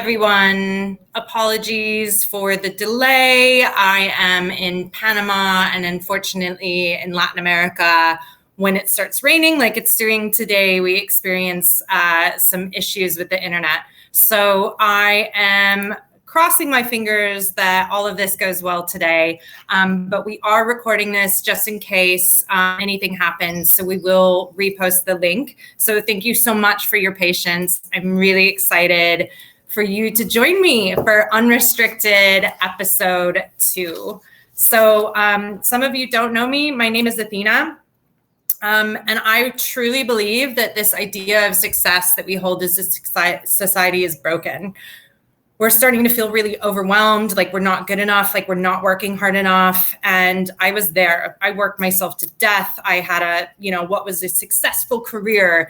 everyone. Apologies for the delay. I am in Panama and unfortunately in Latin America. When it starts raining like it's doing today, we experience some issues with the internet. So I am crossing my fingers that all of this goes well today. But we are recording this just in case anything happens. So we will repost the link. So thank you so much for your patience. I'm really excited for you to join me for Unrestricted episode 2. So some of you don't know me. My name is Athena. And I truly believe that this idea of success that we hold as a society is broken. We're starting to feel really overwhelmed, like we're not good enough, like we're not working hard enough. And I was there. I worked myself to death. I had what was a successful career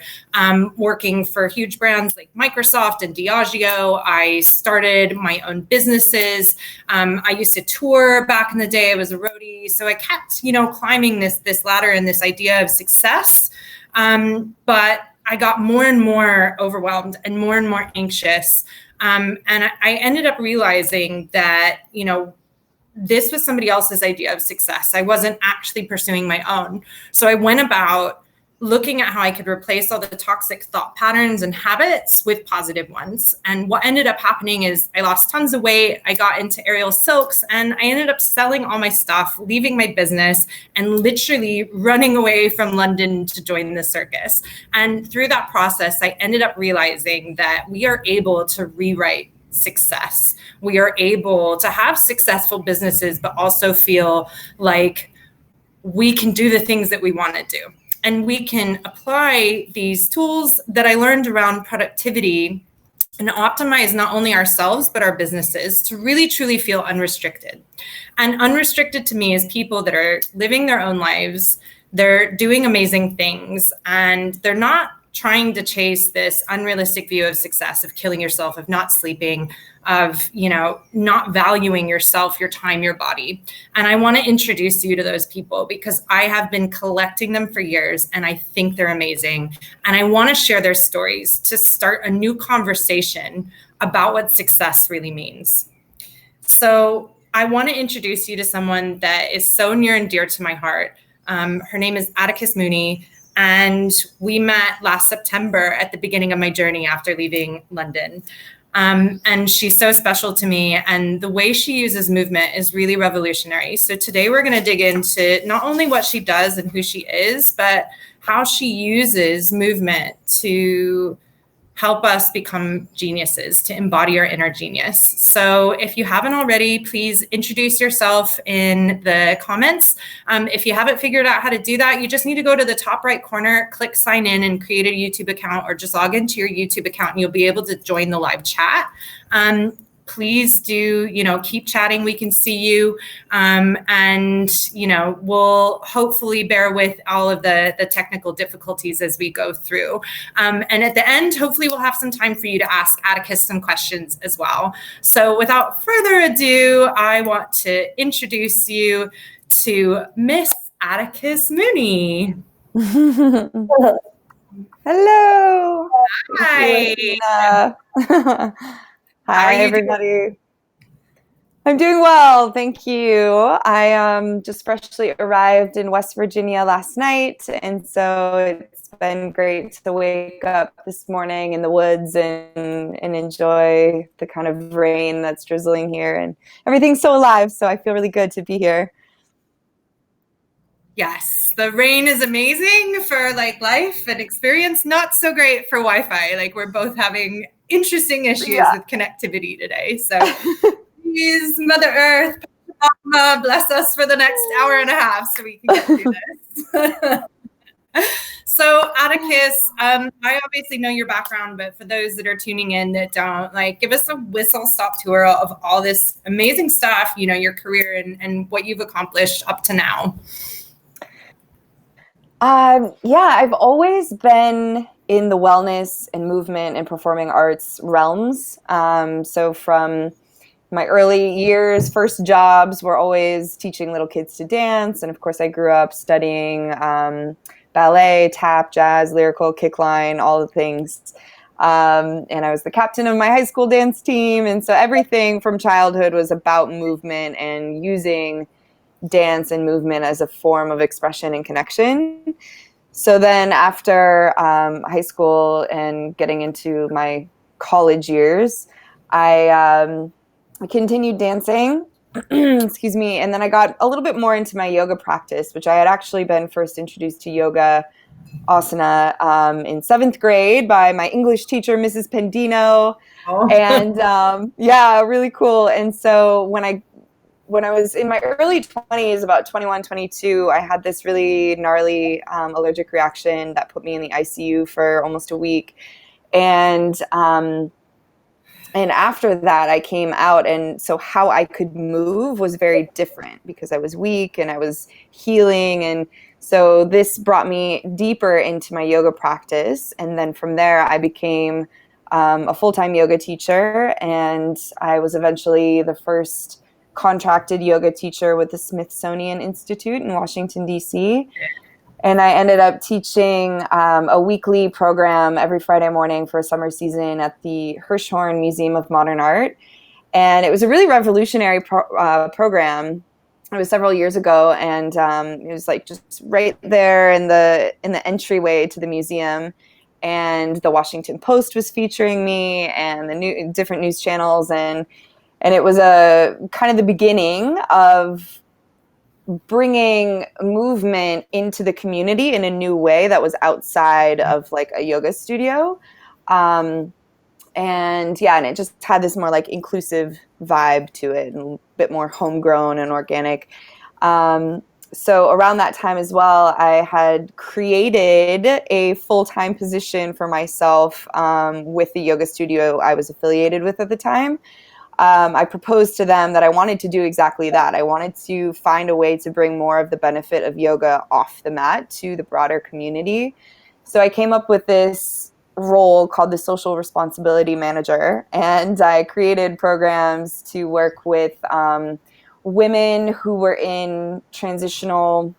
working for huge brands like Microsoft and Diageo. I started my own businesses. I used to tour back in the day. I was a roadie. So I kept, climbing this ladder and this idea of success. But I got more and more overwhelmed and more anxious. And I ended up realizing that, this was somebody else's idea of success. I wasn't actually pursuing my own. So I went about looking at how I could replace all the toxic thought patterns and habits with positive ones. And what ended up happening is I lost tons of weight. I got into aerial silks and I ended up selling all my stuff, leaving my business and literally running away from London to join the circus. And through that process, I ended up realizing that we are able to rewrite success. We are able to have successful businesses, but also feel like we can do the things that we want to do. And we can apply these tools that I learned around productivity and optimize not only ourselves, but our businesses to really, truly feel unrestricted. And unrestricted to me is people that are living their own lives. They're doing amazing things and they're not trying to chase this unrealistic view of success, of killing yourself, of not sleeping, of, not valuing yourself, your time, your body. And I want to introduce you to those people because I have been collecting them for years and I think they're amazing. And I want to share their stories to start a new conversation about what success really means. So I want to introduce you to someone that is so near and dear to my heart. Her name is Atticus Mooney. And we met last September at the beginning of my journey after leaving London. And she's so special to me. And the way she uses movement is really revolutionary. So today we're going to dig into not only what she does and who she is, but how she uses movement to help us become geniuses, to embody our inner genius. So if you haven't already, please introduce yourself in the comments. If you haven't figured out how to do that, you just need to go to the top right corner, click sign in and create a YouTube account, or just log into your YouTube account and you'll be able to join the live chat. Please do, keep chatting. We can see you. And, we'll hopefully bear with all of the technical difficulties as we go through. And at the end, hopefully we'll have some time for you to ask Atticus some questions as well. So without further ado, I want to introduce you to Miss Atticus Mooney. Hello. Hi. Hi, everybody. I'm doing well, thank you. I just freshly arrived in West Virginia last night, and so it's been great to wake up this morning in the woods and enjoy the kind of rain that's drizzling here, and everything's so alive, so I feel really good to be here. Yes, the rain is amazing for life and experience, not so great for Wi-Fi. We're both having interesting issues with connectivity today. So please, Mother Earth, Mama, bless us for the next hour and a half so we can get through this. So Atticus, I obviously know your background, but for those that are tuning in that don't, give us a whistle-stop tour of all this amazing stuff, your career and what you've accomplished up to now. I've always been in the wellness and movement and performing arts realms. So from my early years, first jobs were always teaching little kids to dance. And of course, I grew up studying ballet, tap, jazz, lyrical, kickline, all the things. And I was the captain of my high school dance team. And so everything from childhood was about movement and using dance and movement as a form of expression and connection. So then after high school and getting into my college years, I continued dancing. Excuse me. And then I got a little bit more into my yoga practice, which I had actually been first introduced to yoga asana in seventh grade by my English teacher, Mrs. Pendino. Oh. And yeah, really cool. And so when I was in my early 20s, about 21, 22, I had this really gnarly allergic reaction that put me in the ICU for almost a week. And after that, I came out, and so how I could move was very different because I was weak and I was healing. And so this brought me deeper into my yoga practice. And then from there, I became a full-time yoga teacher, and I was eventually the first contracted yoga teacher with the Smithsonian Institute in Washington, D.C. And I ended up teaching a weekly program every Friday morning for a summer season at the Hirshhorn Museum of Modern Art. And it was a really revolutionary program. It was several years ago, and it was like just right there in the entryway to the museum. And the Washington Post was featuring me, and the different news channels, and it was a kind of the beginning of bringing movement into the community in a new way that was outside of like a yoga studio. And yeah, and it just had this more like inclusive vibe to it, and a bit more homegrown and organic. So around that time as well, I had created a full-time position for myself with the yoga studio I was affiliated with at the time. I proposed to them that I wanted to do exactly that. I wanted to find a way to bring more of the benefit of yoga off the mat to the broader community. So I came up with this role called the social responsibility manager, and I created programs to work with women who were in transitional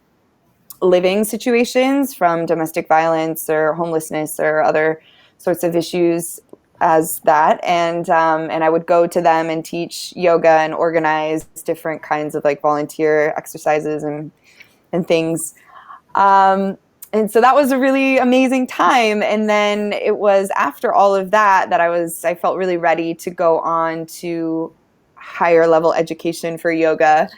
living situations, from domestic violence or homelessness or other sorts of issues as that. And I would go to them and teach yoga and organize different kinds of like volunteer exercises and things. And so that was a really amazing time. And then it was after all of that that I felt really ready to go on to higher level education for yoga.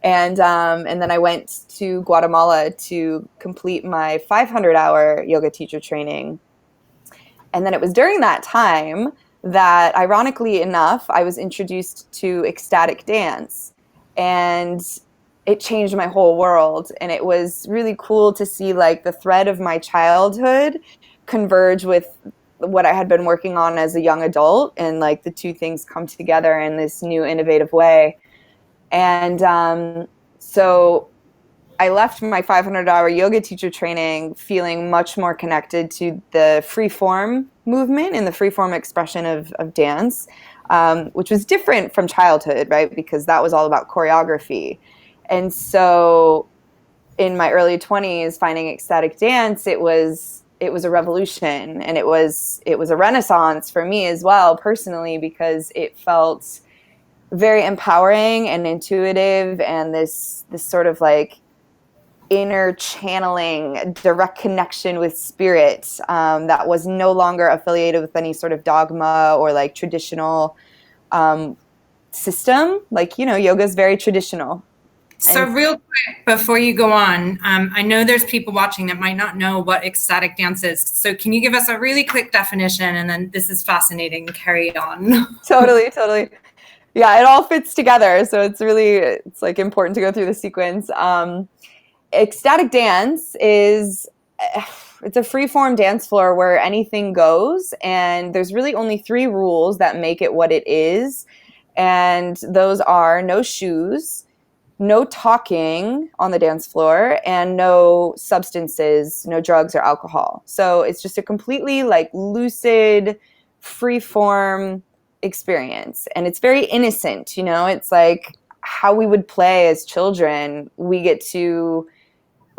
And then I went to Guatemala to complete my 500-hour yoga teacher training. And then it was during that time that, ironically enough, I was introduced to ecstatic dance. And it changed my whole world. And it was really cool to see like the thread of my childhood converge with what I had been working on as a young adult, and like the two things come together in this new innovative way. And so I left my 500-hour yoga teacher training feeling much more connected to the freeform movement and the freeform expression of dance, which was different from childhood, right? Because that was all about choreography. And so in my early 20s, finding ecstatic dance, it was a revolution, and it was a renaissance for me as well personally, because it felt very empowering and intuitive, and this sort of like inner channeling, direct connection with spirit that was no longer affiliated with any sort of dogma or like traditional system. Like, yoga is very traditional. So real quick, before you go on, I know there's people watching that might not know what ecstatic dance is. So can you give us a really quick definition? And then this is fascinating. Carry on. Totally. Yeah, it all fits together. So it's like important to go through the sequence. Ecstatic dance it's a free-form dance floor where anything goes, and there's really only 3 rules that make it what it is. And those are no shoes, no talking on the dance floor, and no substances, no drugs or alcohol. So it's just a completely like lucid, free-form experience. And it's very innocent, it's like how we would play as children. We get to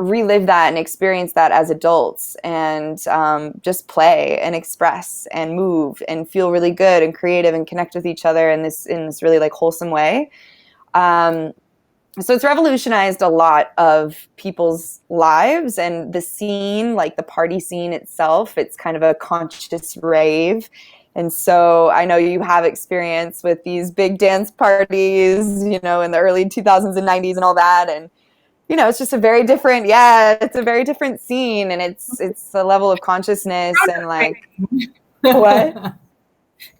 relive that and experience that as adults, and just play and express and move and feel really good and creative and connect with each other in this really like wholesome way. So it's revolutionized a lot of people's lives, and the scene, like the party scene itself, it's kind of a conscious rave. And so I know you have experience with these big dance parties, in the early 2000s and 90s and all that. And, it's just a very different, it's a very different scene, and it's a level of consciousness and like, what?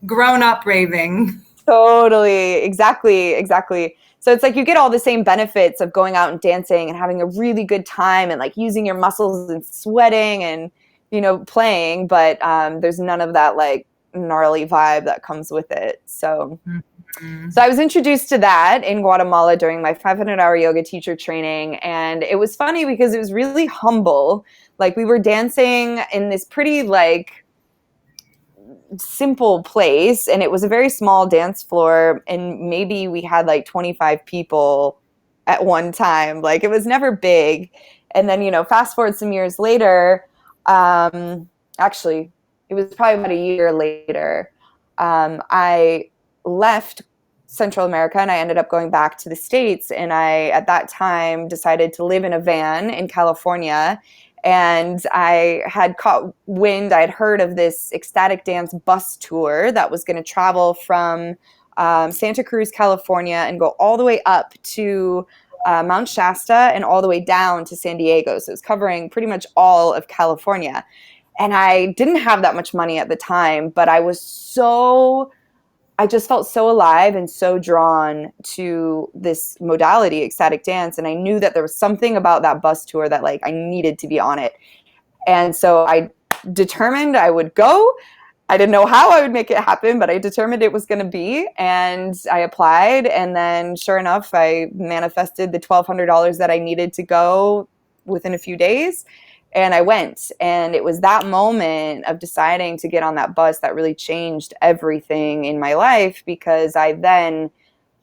Grown up raving. Totally. Exactly. So it's like you get all the same benefits of going out and dancing and having a really good time and like using your muscles and sweating and, playing, but there's none of that like gnarly vibe that comes with it. So I was introduced to that in Guatemala during my 500-hour yoga teacher training. And it was funny because it was really humble. Like we were dancing in this pretty like simple place, and it was a very small dance floor, and maybe we had like 25 people at one time. Like it was never big. And then, fast forward some years later, actually it was probably about a year later, I left Central America and I ended up going back to the States. And I, at that time, decided to live in a van in California. And I had caught wind, I had heard of this ecstatic dance bus tour that was going to travel from Santa Cruz, California, and go all the way up to Mount Shasta and all the way down to San Diego. So it was covering pretty much all of California. And I didn't have that much money at the time, but I just felt so alive and so drawn to this modality, ecstatic dance. And I knew that there was something about that bus tour that like I needed to be on it. And so I determined I would go. I didn't know how I would make it happen, but I determined it was going to be. And I applied. And then sure enough, I manifested the $1,200 that I needed to go within a few days. And I went, and it was that moment of deciding to get on that bus that really changed everything in my life, because I then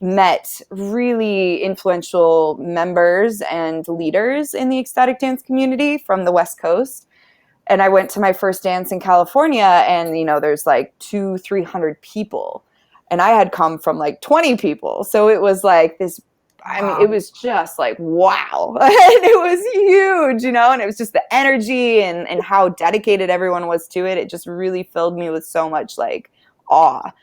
met really influential members and leaders in the ecstatic dance community from the West Coast. And I went to my first dance in California, and, there's like 200-300 people. And I had come from like 20 people. So it was like this, it was just like, wow. And it was huge, and it was just the energy and how dedicated everyone was to it. It just really filled me with so much like awe.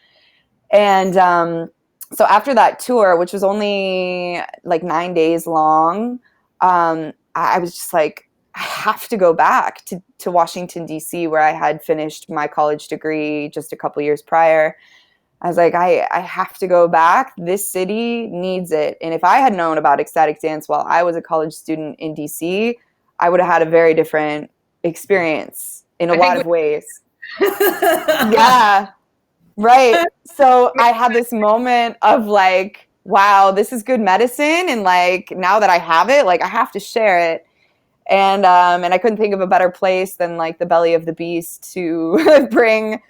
And so after that tour, which was only like 9 days long, I was just like, I have to go back to Washington, D.C., where I had finished my college degree just a couple years prior. I was like, I have to go back. This city needs it. And if I had known about ecstatic dance while I was a college student in DC, I would have had a very different experience in a lot of ways. Yeah, right. So I had this moment of like, wow, this is good medicine. And like, now that I have it, like I have to share it. And I couldn't think of a better place than like the belly of the beast to bring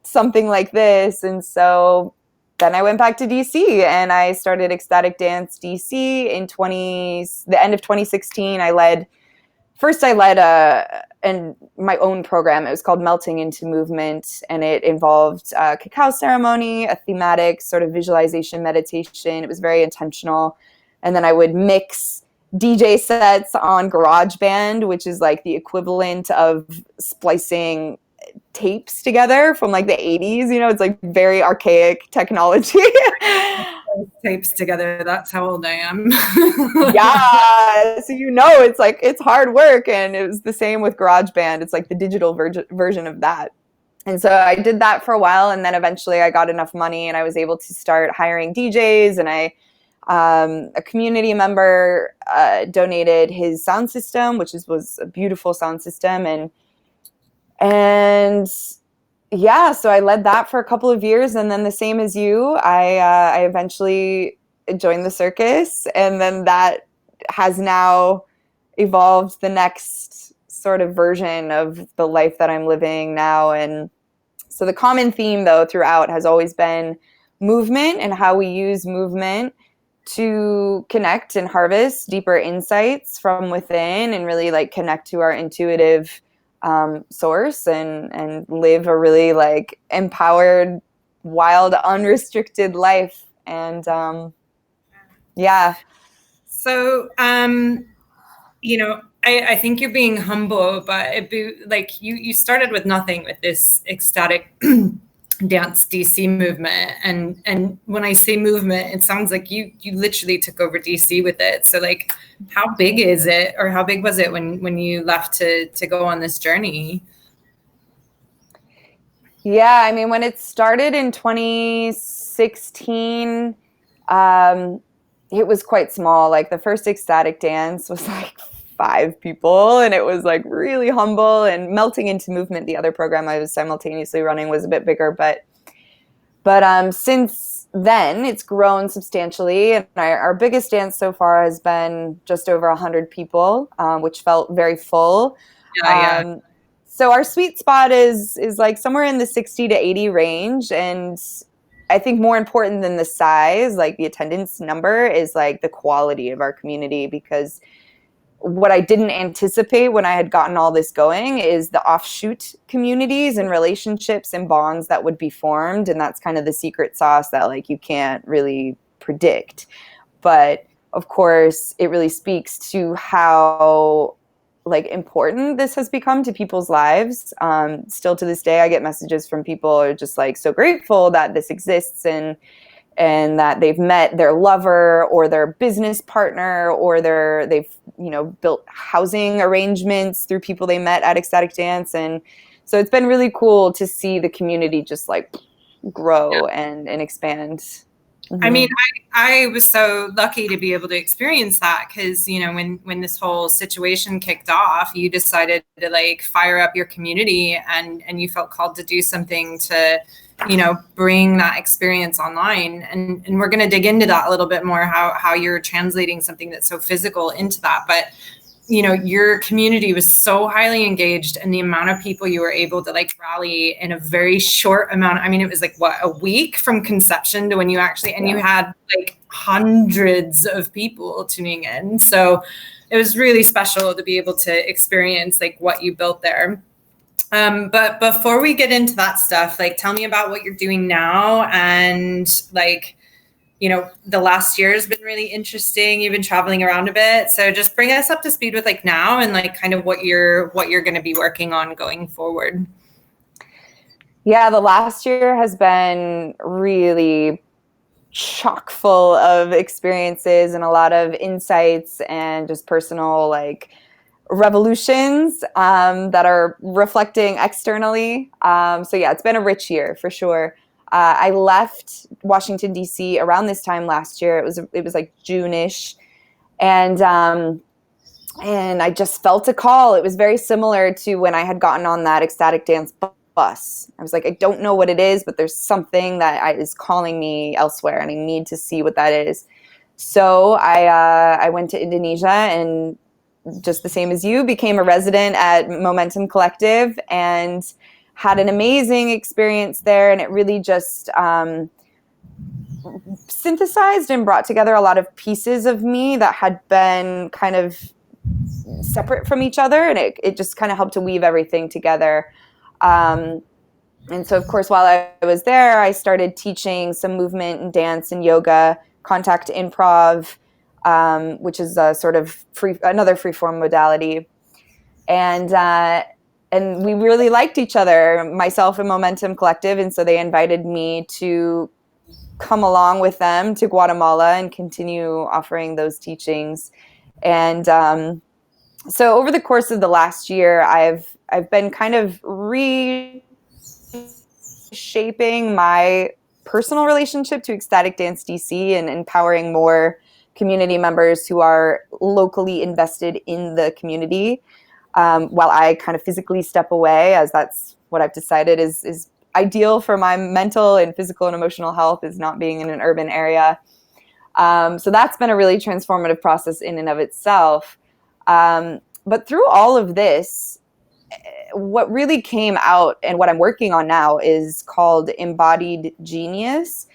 something like this. And so then I went back to DC and I started Ecstatic Dance DC in the end of 2016. I led my own program. It was called Melting into Movement, and it involved a cacao ceremony, a thematic sort of visualization meditation. It was very intentional. And then I would mix DJ sets on GarageBand, which is like the equivalent of splicing tapes together from like the 80s. It's like very archaic technology. Tapes together, that's how old I am. Yeah, so it's like it's hard work. And it was the same with GarageBand. It's like the digital version of that. And so I did that for a while, and then eventually I got enough money and I was able to start hiring DJs. And a community member donated his sound system, which was a beautiful sound system. And yeah, so I led that for a couple of years. And then the same as you, I eventually joined the circus. And then that has now evolved the next sort of version of the life that I'm living now. And so the common theme, though, throughout has always been movement and how we use movement to connect and harvest deeper insights from within and really like connect to our intuitive source and live a really like empowered, wild, unrestricted life. And yeah. So, I think you're being humble, but like you started with nothing with this ecstatic dance DC movement, and when I say movement, it sounds like you literally took over DC with it. So like, how big is it, or how big was it when you left to go on this journey? Yeah, I mean, when it started in 2016, it was quite small. Like the first ecstatic dance was like 5 people, and it was like really humble and melting into movement. The other program I was simultaneously running was a bit bigger, but since then it's grown substantially, and our biggest dance so far has been just over 100 people, which felt very full. Yeah. So our sweet spot is like somewhere in the 60 to 80 range, and I think more important than the size, like the attendance number, is like the quality of our community, because what I didn't anticipate when I had gotten all this going is the offshoot communities and relationships and bonds that would be formed. And that's kind of the secret sauce that like you can't really predict. But of course, it really speaks to how like important this has become to people's lives. Still to this day, I get messages from people who are just like so grateful that this exists, and that they've met their lover or their business partner, or they've built housing arrangements through people they met at Ecstatic Dance. And so it's been really cool to see the community just like grow and expand. I mean, I was so lucky to be able to experience that, because, when this whole situation kicked off, you decided to like fire up your community, and you felt called to do something to, bring that experience online. And we're going to dig into that a little bit more, how you're translating something that's so physical into that. But your community was so highly engaged, and the amount of people you were able to like rally in a very short amount. I mean, it was like a week from conception to when you actually, and you had like hundreds of people tuning in. So it was really special to be able to experience like what you built there. But before we get into that stuff, like, tell me about what you're doing now, and like, the last year has been really interesting. You've been traveling around a bit. So just bring us up to speed with like now, and like kind of what you're going to be working on going forward. Yeah, the last year has been really chock full of experiences and a lot of insights and just personal like revolutions that are reflecting externally. So yeah, it's been a rich year for sure. I left Washington, D.C. around this time last year. It was like June-ish. And I just felt a call. It was very similar to when I had gotten on that ecstatic dance bus. I was like, I don't know what it is, but there's something that is calling me elsewhere, and I need to see what that is. So I went to Indonesia, and just the same as you, became a resident at Momentum Collective, and had an amazing experience there. And it really just synthesized and brought together a lot of pieces of me that had been kind of separate from each other. And it just kind of helped to weave everything together. And so, of course, while I was there, I started teaching some movement and dance and yoga, contact improv, which is a sort of another free-form modality. And we really liked each other, myself and Momentum Collective, and so they invited me to come along with them to Guatemala and continue offering those teachings. And so over the course of the last year, I've been kind of reshaping my personal relationship to Ecstatic Dance DC and empowering more community members who are locally invested in the community, while I kind of physically step away, as that's what I've decided is ideal for my mental and physical and emotional health, is not being in an urban area. So that's been a really transformative process in and of itself. But through all of this, what really came out and what I'm working on now is called embodied genius.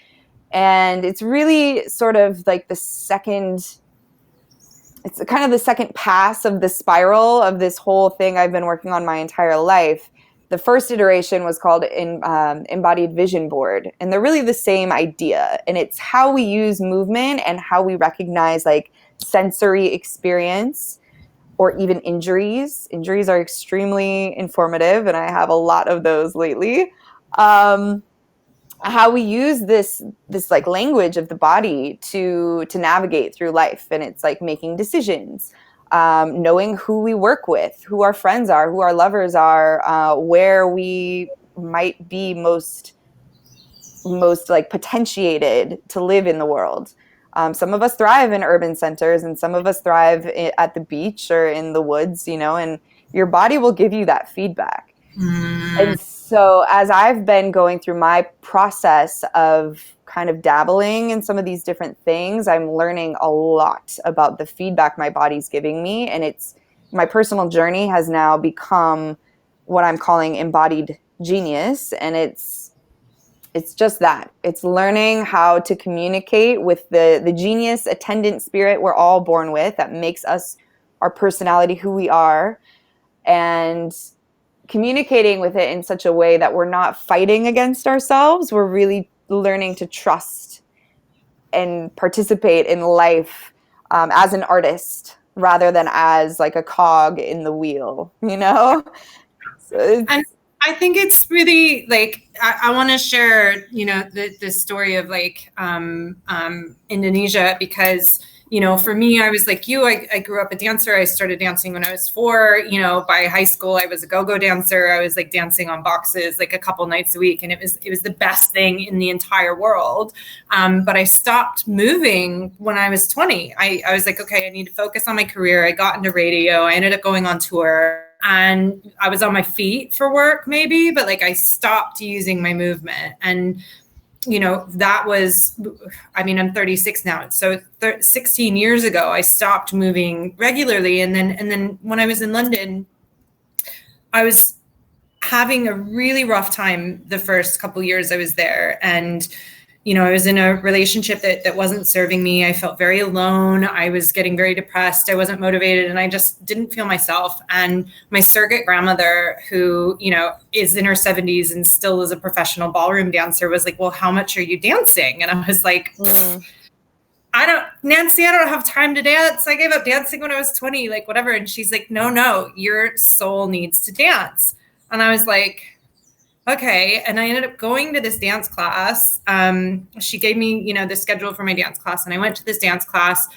And it's really sort of like it's kind of the second pass of the spiral of this whole thing I've been working on my entire life. The first iteration was called Embodied Vision Board, and they're really the same idea. And it's how we use movement and how we recognize like sensory experience or even injuries. Injuries are extremely informative, and I have a lot of those lately. How we use this like language of the body to navigate through life, and it's like making decisions, knowing who we work with, who our friends are, who our lovers are, where we might be most like potentiated to live in the world. Some of us thrive in urban centers, and some of us thrive at the beach or in the woods, and your body will give you that feedback. And so as I've been going through my process of kind of dabbling in some of these different things, I'm learning a lot about the feedback my body's giving me. And my personal journey has now become what I'm calling embodied genius. And it's just that. It's learning how to communicate with the genius attendant spirit we're all born with that makes us, our personality, who we are, and communicating with it in such a way that we're not fighting against ourselves. We're really learning to trust and participate in life as an artist rather than as like a cog in the wheel, So and I think it's really like I want to share, the story of like Indonesia, because for me, I was like you. I grew up a dancer. I started dancing when I was 4. By high school, I was a go-go dancer. I was like dancing on boxes like a couple nights a week, and it was the best thing in the entire world. But I stopped moving when I was 20. I was like, okay, I need to focus on my career. I got into radio. I ended up going on tour. And I was on my feet for work maybe, but like I stopped using my movement. And, that was, I'm 36 now. So 16 years ago, I stopped moving regularly. And then when I was in London, I was having a really rough time the first couple years I was there. And I was in a relationship that wasn't serving me. I felt very alone. I was getting very depressed. I wasn't motivated, and I just didn't feel myself. And my surrogate grandmother, who, is in her 70s and still is a professional ballroom dancer, was like, well, how much are you dancing? And I was like, Nancy, I don't have time to dance. I gave up dancing when I was 20, like whatever. And she's like, no, your soul needs to dance. And I was like, okay. And I ended up going to this dance class. She gave me, the schedule for my dance class, and I went to this dance class,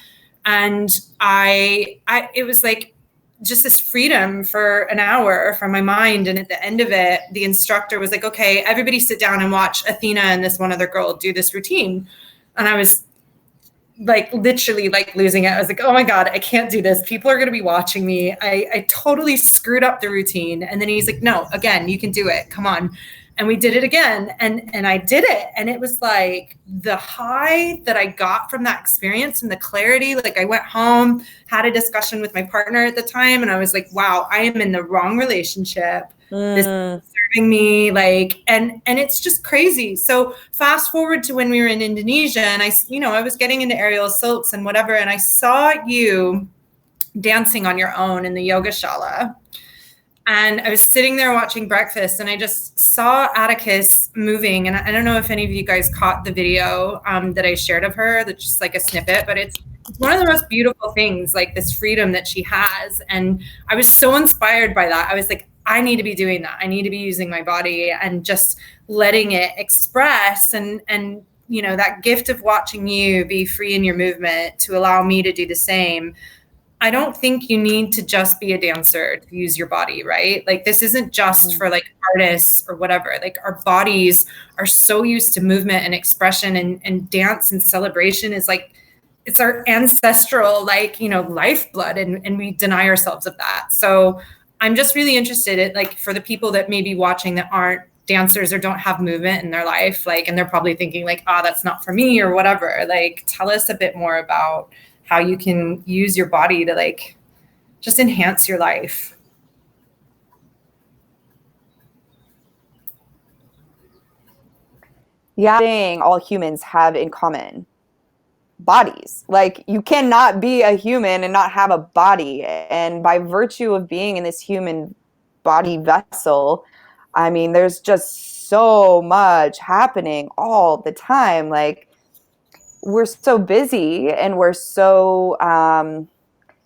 and it was like just this freedom for an hour from my mind. And at the end of it, the instructor was like, okay, everybody sit down and watch Athena and this one other girl do this routine. And I was like literally like losing it. I was like, oh my God, I can't do this. People are going to be watching me. I totally screwed up the routine. And then he's like, no, again, you can do it. Come on. And we did it again. And I did it. And it was like the high that I got from that experience and the clarity. Like I went home, had a discussion with my partner at the time. And I was like, wow, I am in the wrong relationship. This is serving me, like, and it's just crazy. So fast forward to when we were in Indonesia, and I was getting into aerial silks and whatever, and I saw you dancing on your own in the yoga shala. And I was sitting there watching breakfast, and I just saw Atticus moving. And I don't know if any of you guys caught the video that I shared of her. That's just like a snippet, but it's one of the most beautiful things, like this freedom that she has. And I was so inspired by that. I was like, I need to be doing that. I need to be using my body and just letting it express, and that gift of watching you be free in your movement to allow me to do the same. I don't think you need to just be a dancer to use your body, right? Like this isn't just for like artists or whatever. Like our bodies are so used to movement and expression, and dance and celebration is like, it's our ancestral, like, lifeblood, and we deny ourselves of that. So I'm just really interested in, like, for the people that may be watching that aren't dancers or don't have movement in their life, like, and they're probably thinking like, that's not for me or whatever. Like, tell us a bit more about how you can use your body to like just enhance your life. Yeah, all humans have in common: bodies. Like, you cannot be a human and not have a body. And by virtue of being in this human body vessel, I mean, there's just so much happening all the time. Like, we're so busy and we're so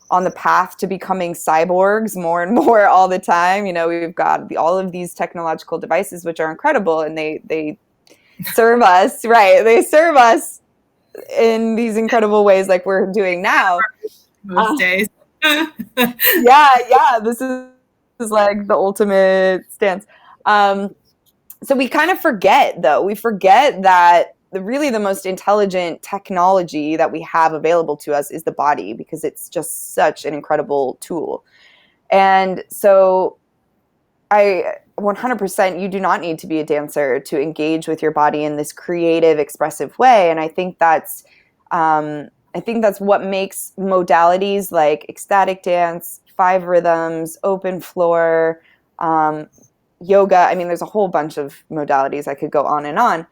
on the path to becoming cyborgs more and more all the time. You know, we've got all of these technological devices, which are incredible, and they serve us, right? They serve us in these incredible ways like we're doing now. Most days. Yeah, this is like the ultimate stance. So we kind of forget, though. We forget that really the most intelligent technology that we have available to us is the body, because it's just such an incredible tool. And so I 100%, you do not need to be a dancer to engage with your body in this creative, expressive way. And I think that's what makes modalities like ecstatic dance, 5 rhythms, open floor, yoga. I mean, there's a whole bunch of modalities. I could go on and on.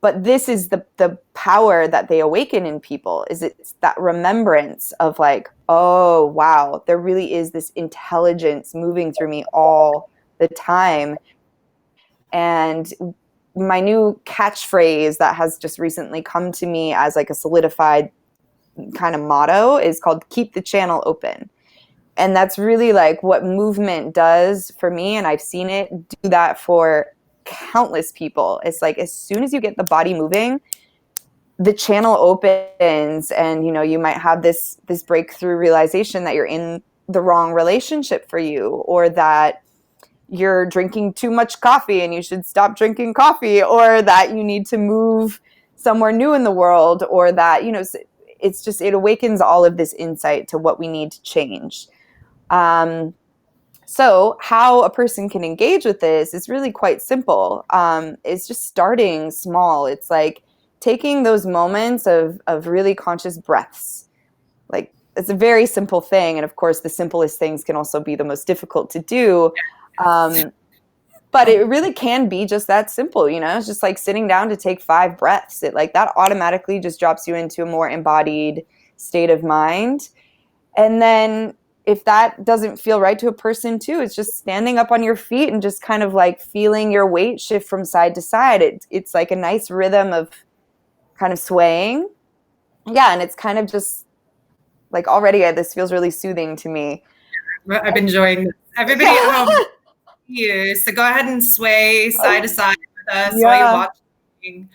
But this is the power that they awaken in people, is it's that remembrance of like, oh, wow, there really is this intelligence moving through me all the time. And my new catchphrase that has just recently come to me as like a solidified kind of motto is called "keep the channel open." And that's really like what movement does for me. And I've seen it do that for countless people. It's like, as soon as you get the body moving, the channel opens, and, you know, you might have this breakthrough realization that you're in the wrong relationship for you, or that you're drinking too much coffee and you should stop drinking coffee, or that you need to move somewhere new in the world, or that, you know, it's just, it awakens all of this insight to what we need to change. So how a person can engage with this is really quite simple. It's just starting small. It's like taking those moments of really conscious breaths. Like, it's a very simple thing. And of course, the simplest things can also be the most difficult to do. But it really can be just that simple, you know? It's just like sitting down to take 5 breaths. It, like, that automatically just drops you into a more embodied state of mind. And then if that doesn't feel right to a person too, it's just standing up on your feet and just kind of like feeling your weight shift from side to side. It's like a nice rhythm of kind of swaying. Yeah, and it's kind of just like, already this feels really soothing to me. I've been enjoying this. Everybody at home, you. So go ahead and sway side to side with us while you're watching.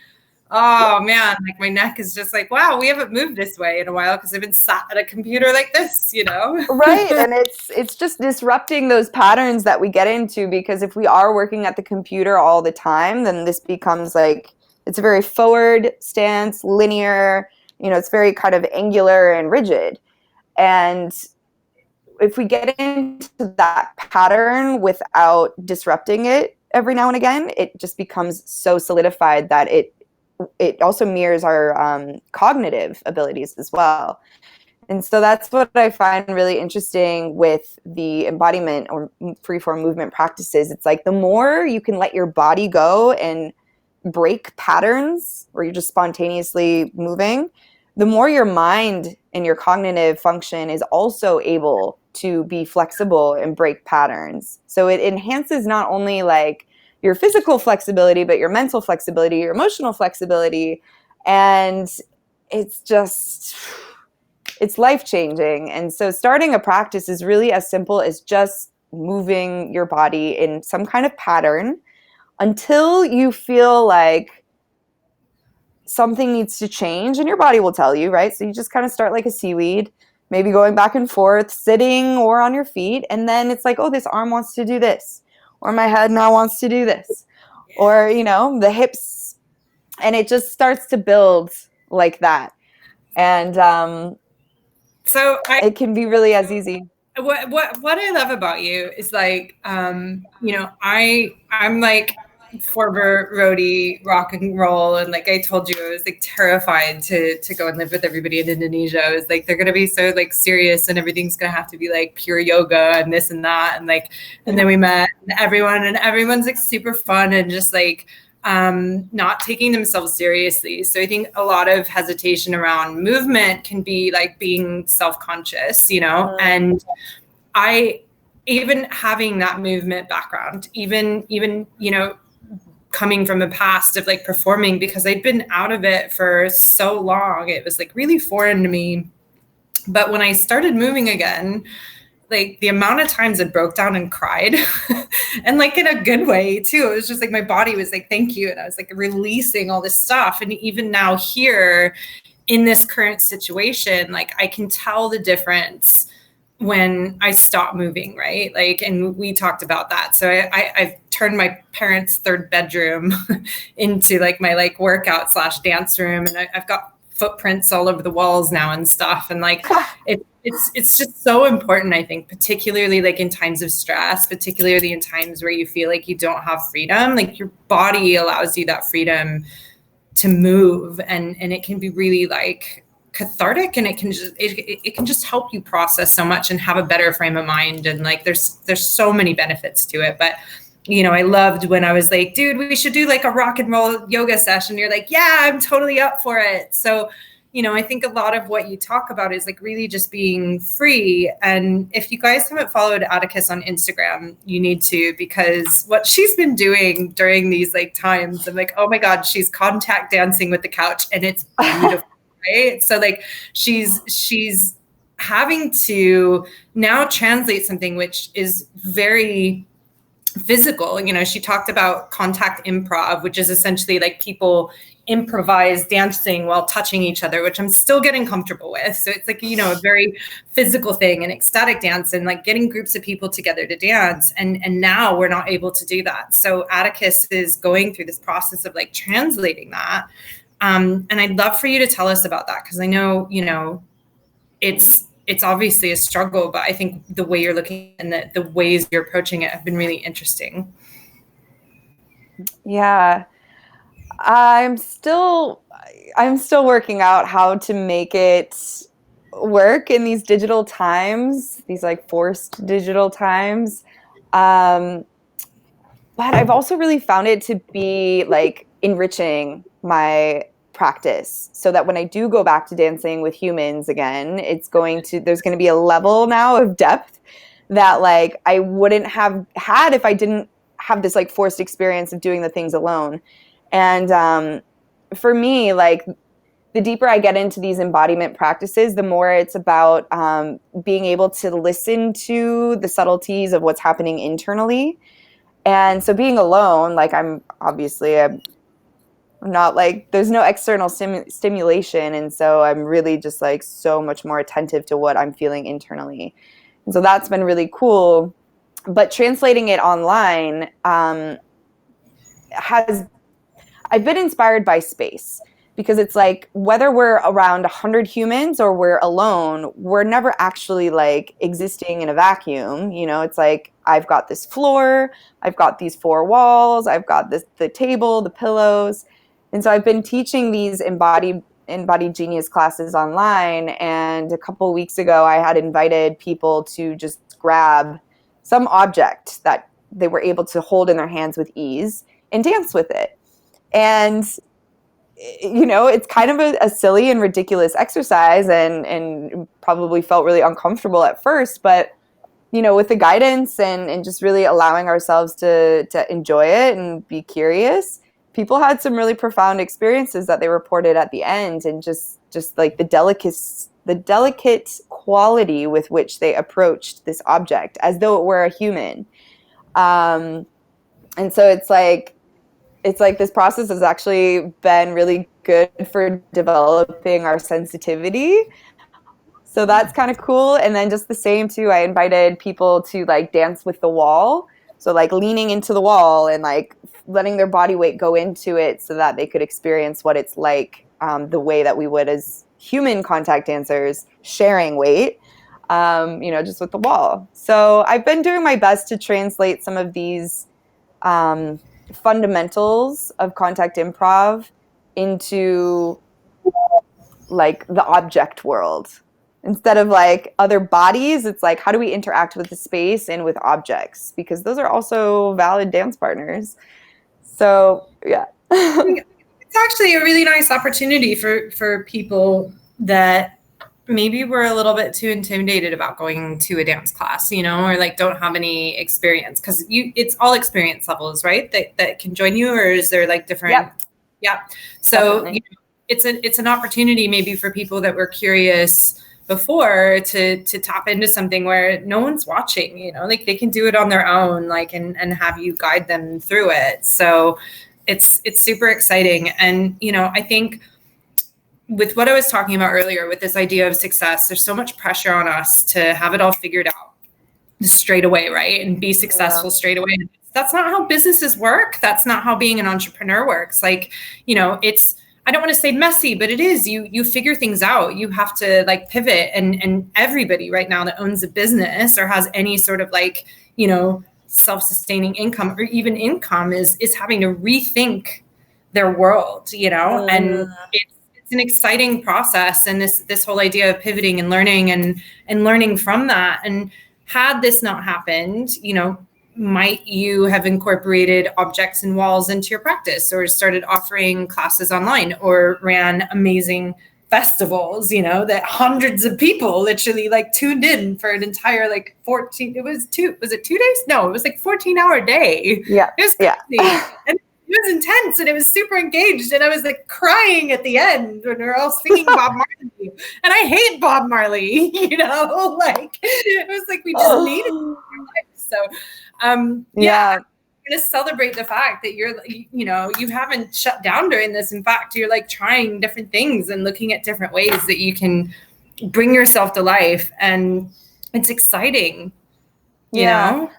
Oh man, like my neck is just like, wow, we haven't moved this way in a while because I've been sat at a computer like this, you know? Right. And it's just disrupting those patterns that we get into, because if we are working at the computer all the time, then this becomes like, it's a very forward stance, linear, you know, it's very kind of angular and rigid. And if we get into that pattern without disrupting it every now and again, it just becomes so solidified that it also mirrors our cognitive abilities as well. And so that's what I find really interesting with the embodiment or freeform movement practices. It's like, the more you can let your body go and break patterns where you're just spontaneously moving, the more your mind and your cognitive function is also able to be flexible and break patterns. So it enhances not only like your physical flexibility, but your mental flexibility, your emotional flexibility. And it's life-changing. And so starting a practice is really as simple as just moving your body in some kind of pattern until you feel like something needs to change, and your body will tell you, right? So you just kind of start like a seaweed, maybe going back and forth, sitting or on your feet. And then it's like, oh, this arm wants to do this, or my head now wants to do this, or, you know, the hips. And it just starts to build like that. And so it can be really as easy. What I love about you is like, you know, I'm like former roadie rock and roll, and like I told you, I was like terrified to go and live with everybody in Indonesia. I was like, they're gonna be so like serious, and everything's gonna have to be like pure yoga and this and that, and like, and then we met, and everyone's like super fun and just like not taking themselves seriously. So I think a lot of hesitation around movement can be like being self-conscious, and I, even having that movement background, even, coming from a past of like performing, because I'd been out of it for so long, it was like really foreign to me. But when I started moving again, like the amount of times I broke down and cried and like in a good way too. It was just like my body was like, thank you. And I was like releasing all this stuff. And even now here in this current situation, like I can tell the difference when I stop moving, right? Like, and we talked about that. So I've turned my parents' third bedroom into like my like workout / dance room. And I've got footprints all over the walls now and stuff. And like, it's just so important, I think, particularly like in times of stress, particularly in times where you feel like you don't have freedom, like your body allows you that freedom to move. And it can be really like cathartic, and it can just help you process so much and have a better frame of mind. And like, there's so many benefits to it. But I loved when I was like, dude, we should do like a rock and roll yoga session. You're like, yeah, I'm totally up for it. So, I think a lot of what you talk about is like really just being free. And if you guys haven't followed Atticus on Instagram, you need to, because what she's been doing during these like times, I'm like, oh my God, she's contact dancing with the couch, and it's beautiful, right? So like she's having to now translate something which is very physical. She talked about contact improv, which is essentially like people improvise dancing while touching each other, which I'm still getting comfortable with. So it's like, a very physical thing, and ecstatic dance, and like getting groups of people together to dance. And now we're not able to do that. So Atticus is going through this process of like translating that. And I'd love for you to tell us about that, because I know, it's obviously a struggle, but I think the way you're looking and the ways you're approaching it have been really interesting. Yeah. I'm still working out how to make it work in these digital times, these like forced digital times. But I've also really found it to be like enriching my practice, so that when I do go back to dancing with humans again, there's going to be a level now of depth that like I wouldn't have had if I didn't have this like forced experience of doing the things alone. And for me, like the deeper I get into these embodiment practices, the more it's about being able to listen to the subtleties of what's happening internally. And so being alone, like I'm not like, there's no external stimulation. And so I'm really just like so much more attentive to what I'm feeling internally. And so that's been really cool. But translating it online I've been inspired by space, because it's like whether we're around 100 humans or we're alone, we're never actually like existing in a vacuum. It's like I've got this floor, I've got these 4 walls, I've got the table, the pillows. And so I've been teaching these embodied genius classes online. And a couple of weeks ago, I had invited people to just grab some object that they were able to hold in their hands with ease and dance with it. And it's kind of a silly and ridiculous exercise, and probably felt really uncomfortable at first, but with the guidance and just really allowing ourselves to enjoy it and be curious, people had some really profound experiences that they reported at the end. And just like the delicate quality with which they approached this object as though it were a human. And so it's like this process has actually been really good for developing our sensitivity. So that's kind of cool. And then just the same too, I invited people to like dance with the wall. So like leaning into the wall and like letting their body weight go into it, so that they could experience what it's like, the way that we would as human contact dancers, sharing weight, just with the wall. So I've been doing my best to translate some of these fundamentals of contact improv into like the object world. Instead of like other bodies, it's like, how do we interact with the space and with objects? Because those are also valid dance partners. So yeah. It's actually a really nice opportunity for people that maybe were a little bit too intimidated about going to a dance class, you know, or like don't have any experience, because it's all experience levels, right? That can join you, or is there like different? Yep. Yeah. So you know, it's an opportunity maybe for people that were curious before to tap into something where no one's watching, you know, like they can do it on their own, like, and have you guide them through it. So it's super exciting. And, you know, I think with what I was talking about earlier, with this idea of success, there's so much pressure on us to have it all figured out straight away, right? And be successful straight away. That's not how businesses work. That's not how being an entrepreneur works. Like, you know, it's, I don't want to say messy, but it is. You figure things out. You have to like pivot, and everybody right now that owns a business or has any sort of like, you know, self-sustaining income or even income is having to rethink their world, you know, and it's an exciting process. And this whole idea of pivoting and learning from that. And had this not happened, you know, might you have incorporated objects and walls into your practice, or started offering classes online, or ran amazing festivals, you know, that hundreds of people literally like tuned in for an entire like 14, was it 2 days? No, it was like 14-hour day. Yeah. It was crazy. And it was intense, and it was super engaged, and I was like crying at the end when we were all singing Bob Marley, and I hate Bob Marley, you know, like it was like we just needed it in our life. So I'm going to celebrate the fact that you're, you know, you haven't shut down during this. In fact, you're like trying different things and looking at different ways that you can bring yourself to life, and it's exciting, you know?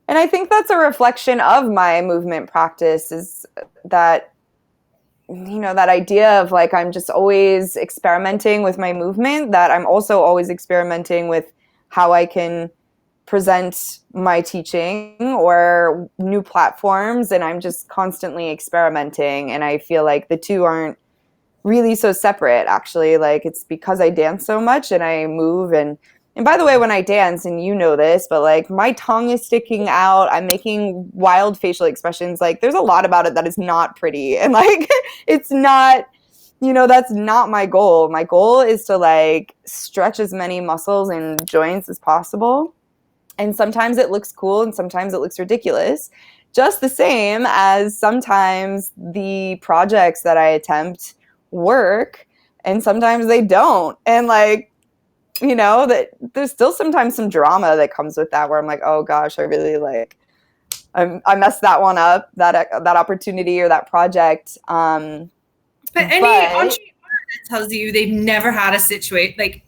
And I think that's a reflection of my movement practice, is that, you know, that idea of like, I'm just always experimenting with my movement, that I'm also always experimenting with how I can present my teaching or new platforms. And I'm just constantly experimenting. And I feel like the two aren't really so separate, actually. Like, it's because I dance so much and I move. And by the way, when I dance, and you know this, but like my tongue is sticking out, I'm making wild facial expressions. Like, there's a lot about it that is not pretty. And like, it's not, you know, that's not my goal. My goal is to like stretch as many muscles and joints as possible. And sometimes it looks cool and sometimes it looks ridiculous. Just the same as sometimes the projects that I attempt work and sometimes they don't. And like, you know, that there's still sometimes some drama that comes with that, where I'm like, oh gosh, I really like, I messed that one up, that opportunity or that project. But any entrepreneur that tells you they've never had a situation, like,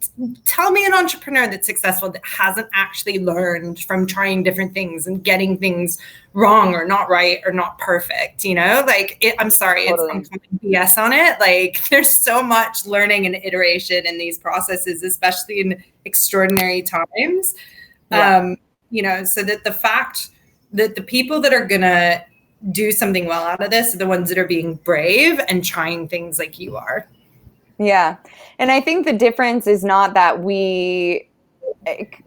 tell me an entrepreneur that's successful that hasn't actually learned from trying different things and getting things wrong or not right or not perfect, you know, like I'm sorry, I'm calling BS on it. Like, there's so much learning and iteration in these processes, especially in extraordinary times. You know, so that the fact that the people that are gonna do something well out of this are the ones that are being brave and trying things like you are. Yeah. And I think the difference is not that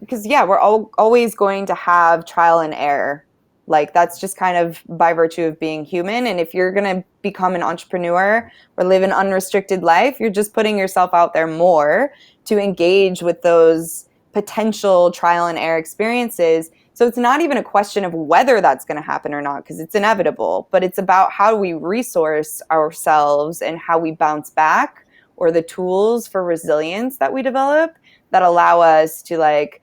because we're always going to have trial and error. Like, that's just kind of by virtue of being human. And if you're going to become an entrepreneur or live an unrestricted life, you're just putting yourself out there more to engage with those potential trial and error experiences. So it's not even a question of whether that's going to happen or not, because it's inevitable, but it's about how we resource ourselves and how we bounce back, or the tools for resilience that we develop that allow us to like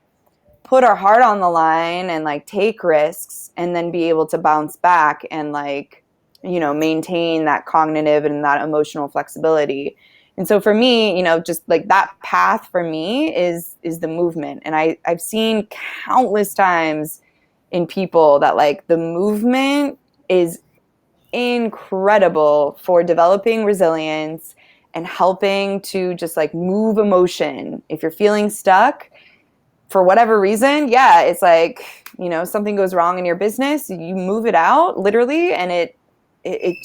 put our heart on the line and like take risks, and then be able to bounce back and like, you know, maintain that cognitive and that emotional flexibility. And so for me, you know, just like that path for me is the movement. And I've seen countless times in people that like the movement is incredible for developing resilience and helping to just like move emotion. If you're feeling stuck for whatever reason, it's like, you know, something goes wrong in your business, you move it out literally, and it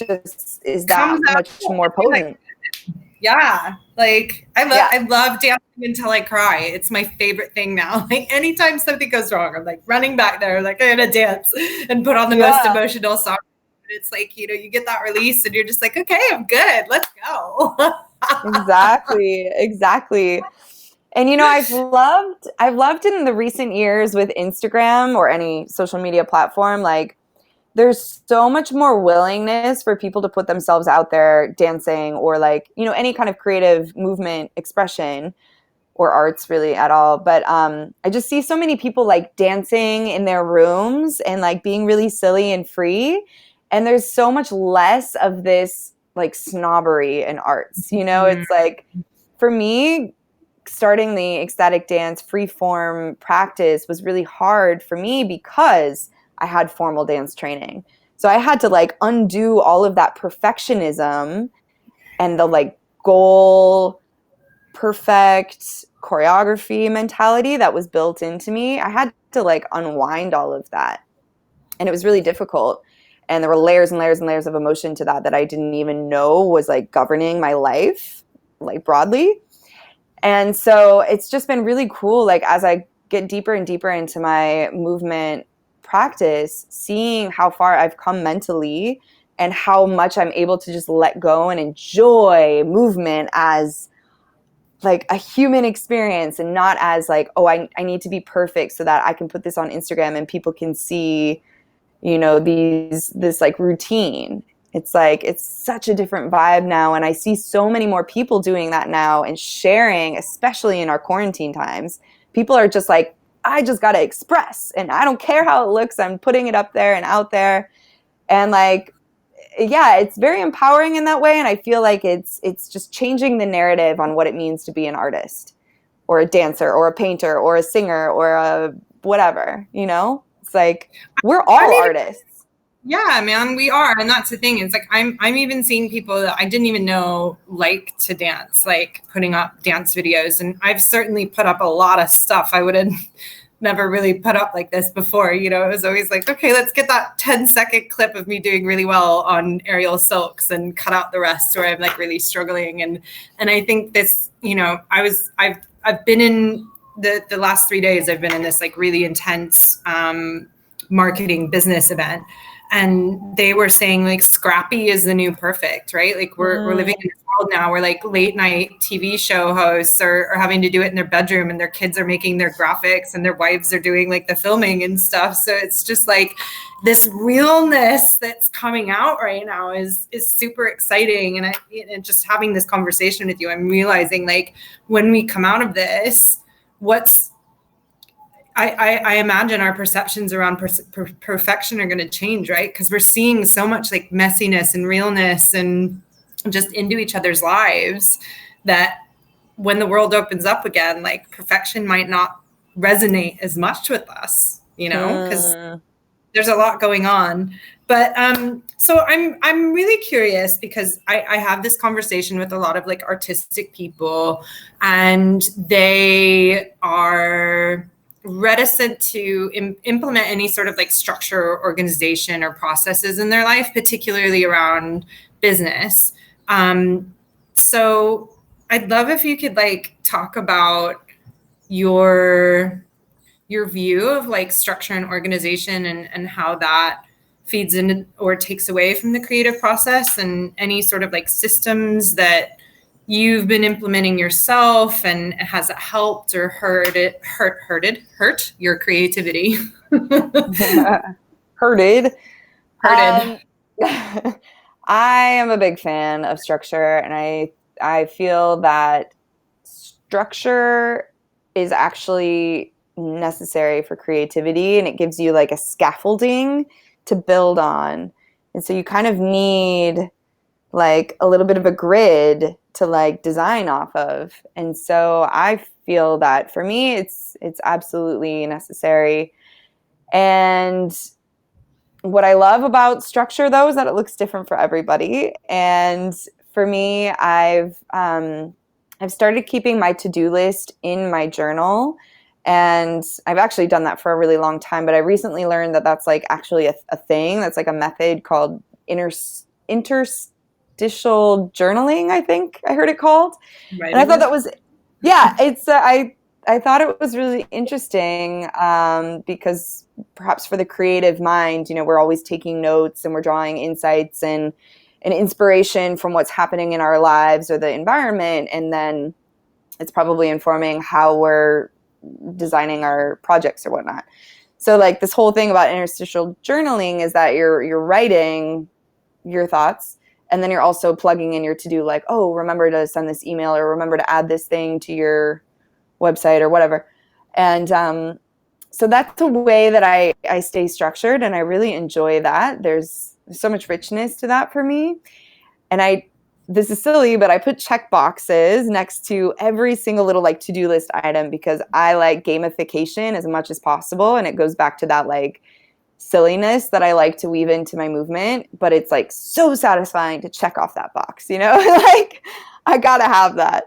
just is that much more potent. Like I love dancing until I cry. It's my favorite thing now. Like, anytime something goes wrong, I'm like running back there, like I'm gonna dance and put on the most emotional song it's like, you get that release and you're just like, okay, I'm good. Let's go. Exactly. And I've loved in the recent years with Instagram or any social media platform, like there's so much more willingness for people to put themselves out there dancing or like, any kind of creative movement expression or arts really at all. But I just see so many people like dancing in their rooms and like being really silly and free. And there's so much less of this like snobbery in arts. It's like for me, starting the ecstatic dance free form practice was really hard for me because I had formal dance training. So I had to like undo all of that perfectionism and the like goal perfect choreography mentality that was built into me. I had to like unwind all of that. And it was really difficult. And there were layers and layers and layers of emotion to that I didn't even know was like governing my life, like broadly. And so it's just been really cool, like as I get deeper and deeper into my movement practice, seeing how far I've come mentally and how much I'm able to just let go and enjoy movement as like a human experience and not as like, oh, I need to be perfect so that I can put this on Instagram and people can see, this like routine. It's like, it's such a different vibe now. And I see so many more people doing that now and sharing, especially in our quarantine times. People are just like, I just got to express and I don't care how it looks. I'm putting it up there and out there. And like, yeah, it's very empowering in that way. And I feel like it's just changing the narrative on what it means to be an artist or a dancer or a painter or a singer or a whatever, It's like, we're all artists. Yeah, man, we are. And that's the thing. It's like, I'm even seeing people that I didn't even know like to dance, like putting up dance videos. And I've certainly put up a lot of stuff I would have never really put up like this before. It was always like, okay, let's get that 10-second clip of me doing really well on aerial silks and cut out the rest where I'm like really struggling. And I think this, I've been in the last 3 days, I've been in this like really intense marketing business event. And they were saying like scrappy is the new perfect, right? Like we're living in this world now where like late night TV show hosts are having to do it in their bedroom and their kids are making their graphics and their wives are doing like the filming and stuff. So it's just like this realness that's coming out right now is super exciting. And just having this conversation with you, I'm realizing like when we come out of this, I imagine our perceptions around perfection are going to change, right? Because we're seeing so much like messiness and realness and just into each other's lives that when the world opens up again, like perfection might not resonate as much with us, because there's a lot going on. But so I'm really curious because I have this conversation with a lot of like artistic people and they are reticent to implement any sort of like structure or organization or processes in their life, particularly around business. So I'd love if you could like talk about your view of like structure and organization and how that feeds in or takes away from the creative process and any sort of like systems that you've been implementing yourself and has it helped or hurt your creativity? Hurted. Hurted. I am a big fan of structure, and I feel that structure is actually necessary for creativity, and it gives you like a scaffolding to build on. And so you kind of need like a little bit of a grid to like design off of. And so I feel that for me, it's absolutely necessary. And what I love about structure though is that it looks different for everybody. And for me, I've started keeping my to-do list in my journal. And I've actually done that for a really long time, but I recently learned that that's like actually a thing. That's like a method called interstitial journaling, I think I heard it called. Right. And I thought that was, yeah, it's, I thought it was really interesting because perhaps for the creative mind, we're always taking notes and we're drawing insights and inspiration from what's happening in our lives or the environment, and then it's probably informing how we're designing our projects or whatnot. So like this whole thing about interstitial journaling is that you're writing your thoughts, and then you're also plugging in your to-do, like, oh, remember to send this email or remember to add this thing to your website or whatever. And so that's a way that I stay structured, and I really enjoy that. There's so much richness to that for me. And this is silly, but I put check boxes next to every single little like to-do list item because I like gamification as much as possible. And it goes back to that like silliness that I like to weave into my movement, but it's like so satisfying to check off that box, like I gotta have that.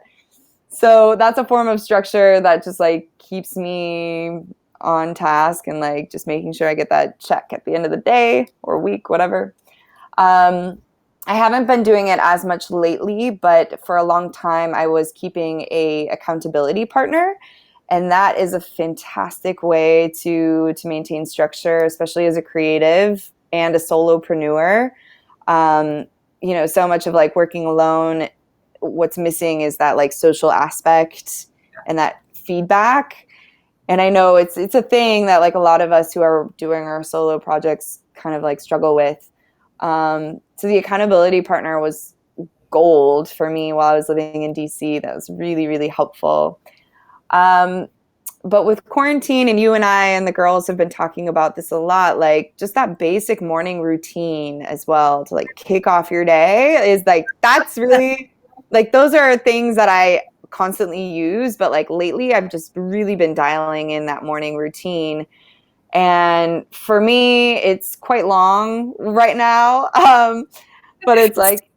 So that's a form of structure that just like keeps me on task and like just making sure I get that check at the end of the day or week, whatever. I haven't been doing it as much lately, but for a long time I was keeping a accountability partner, and that is a fantastic way to maintain structure, especially as a creative and a solopreneur. So much of like working alone, what's missing is that like social aspect and that feedback. And I know it's a thing that like a lot of us who are doing our solo projects kind of like struggle with. So the accountability partner was gold for me while I was living in DC. That was really, really helpful. But with quarantine, and you and I and the girls have been talking about this a lot, like just that basic morning routine as well to like kick off your day is like, that's really like, those are things that I constantly use. But like lately I've just really been dialing in that morning routine. And for me, it's quite long right now. But it's like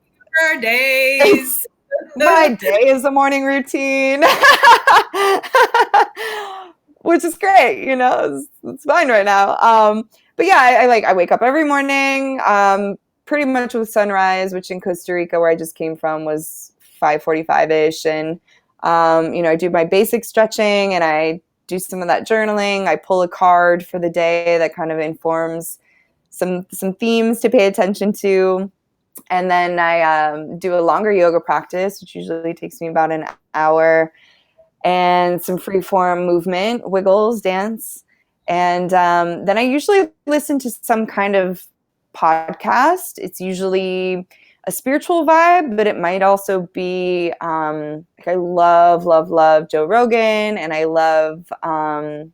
our days. my day is a morning routine, which is great. It's fine right now. But yeah, I wake up every morning, pretty much with sunrise, which in Costa Rica, where I just came from, was 5:45-ish. And, I do my basic stretching and I do some of that journaling. I pull a card for the day that kind of informs some themes to pay attention to. And then I do a longer yoga practice, which usually takes me about an hour, and some free form movement, wiggles, dance. And then I usually listen to some kind of podcast. It's usually a spiritual vibe, but it might also be like I love Joe Rogan, and I love Aubrey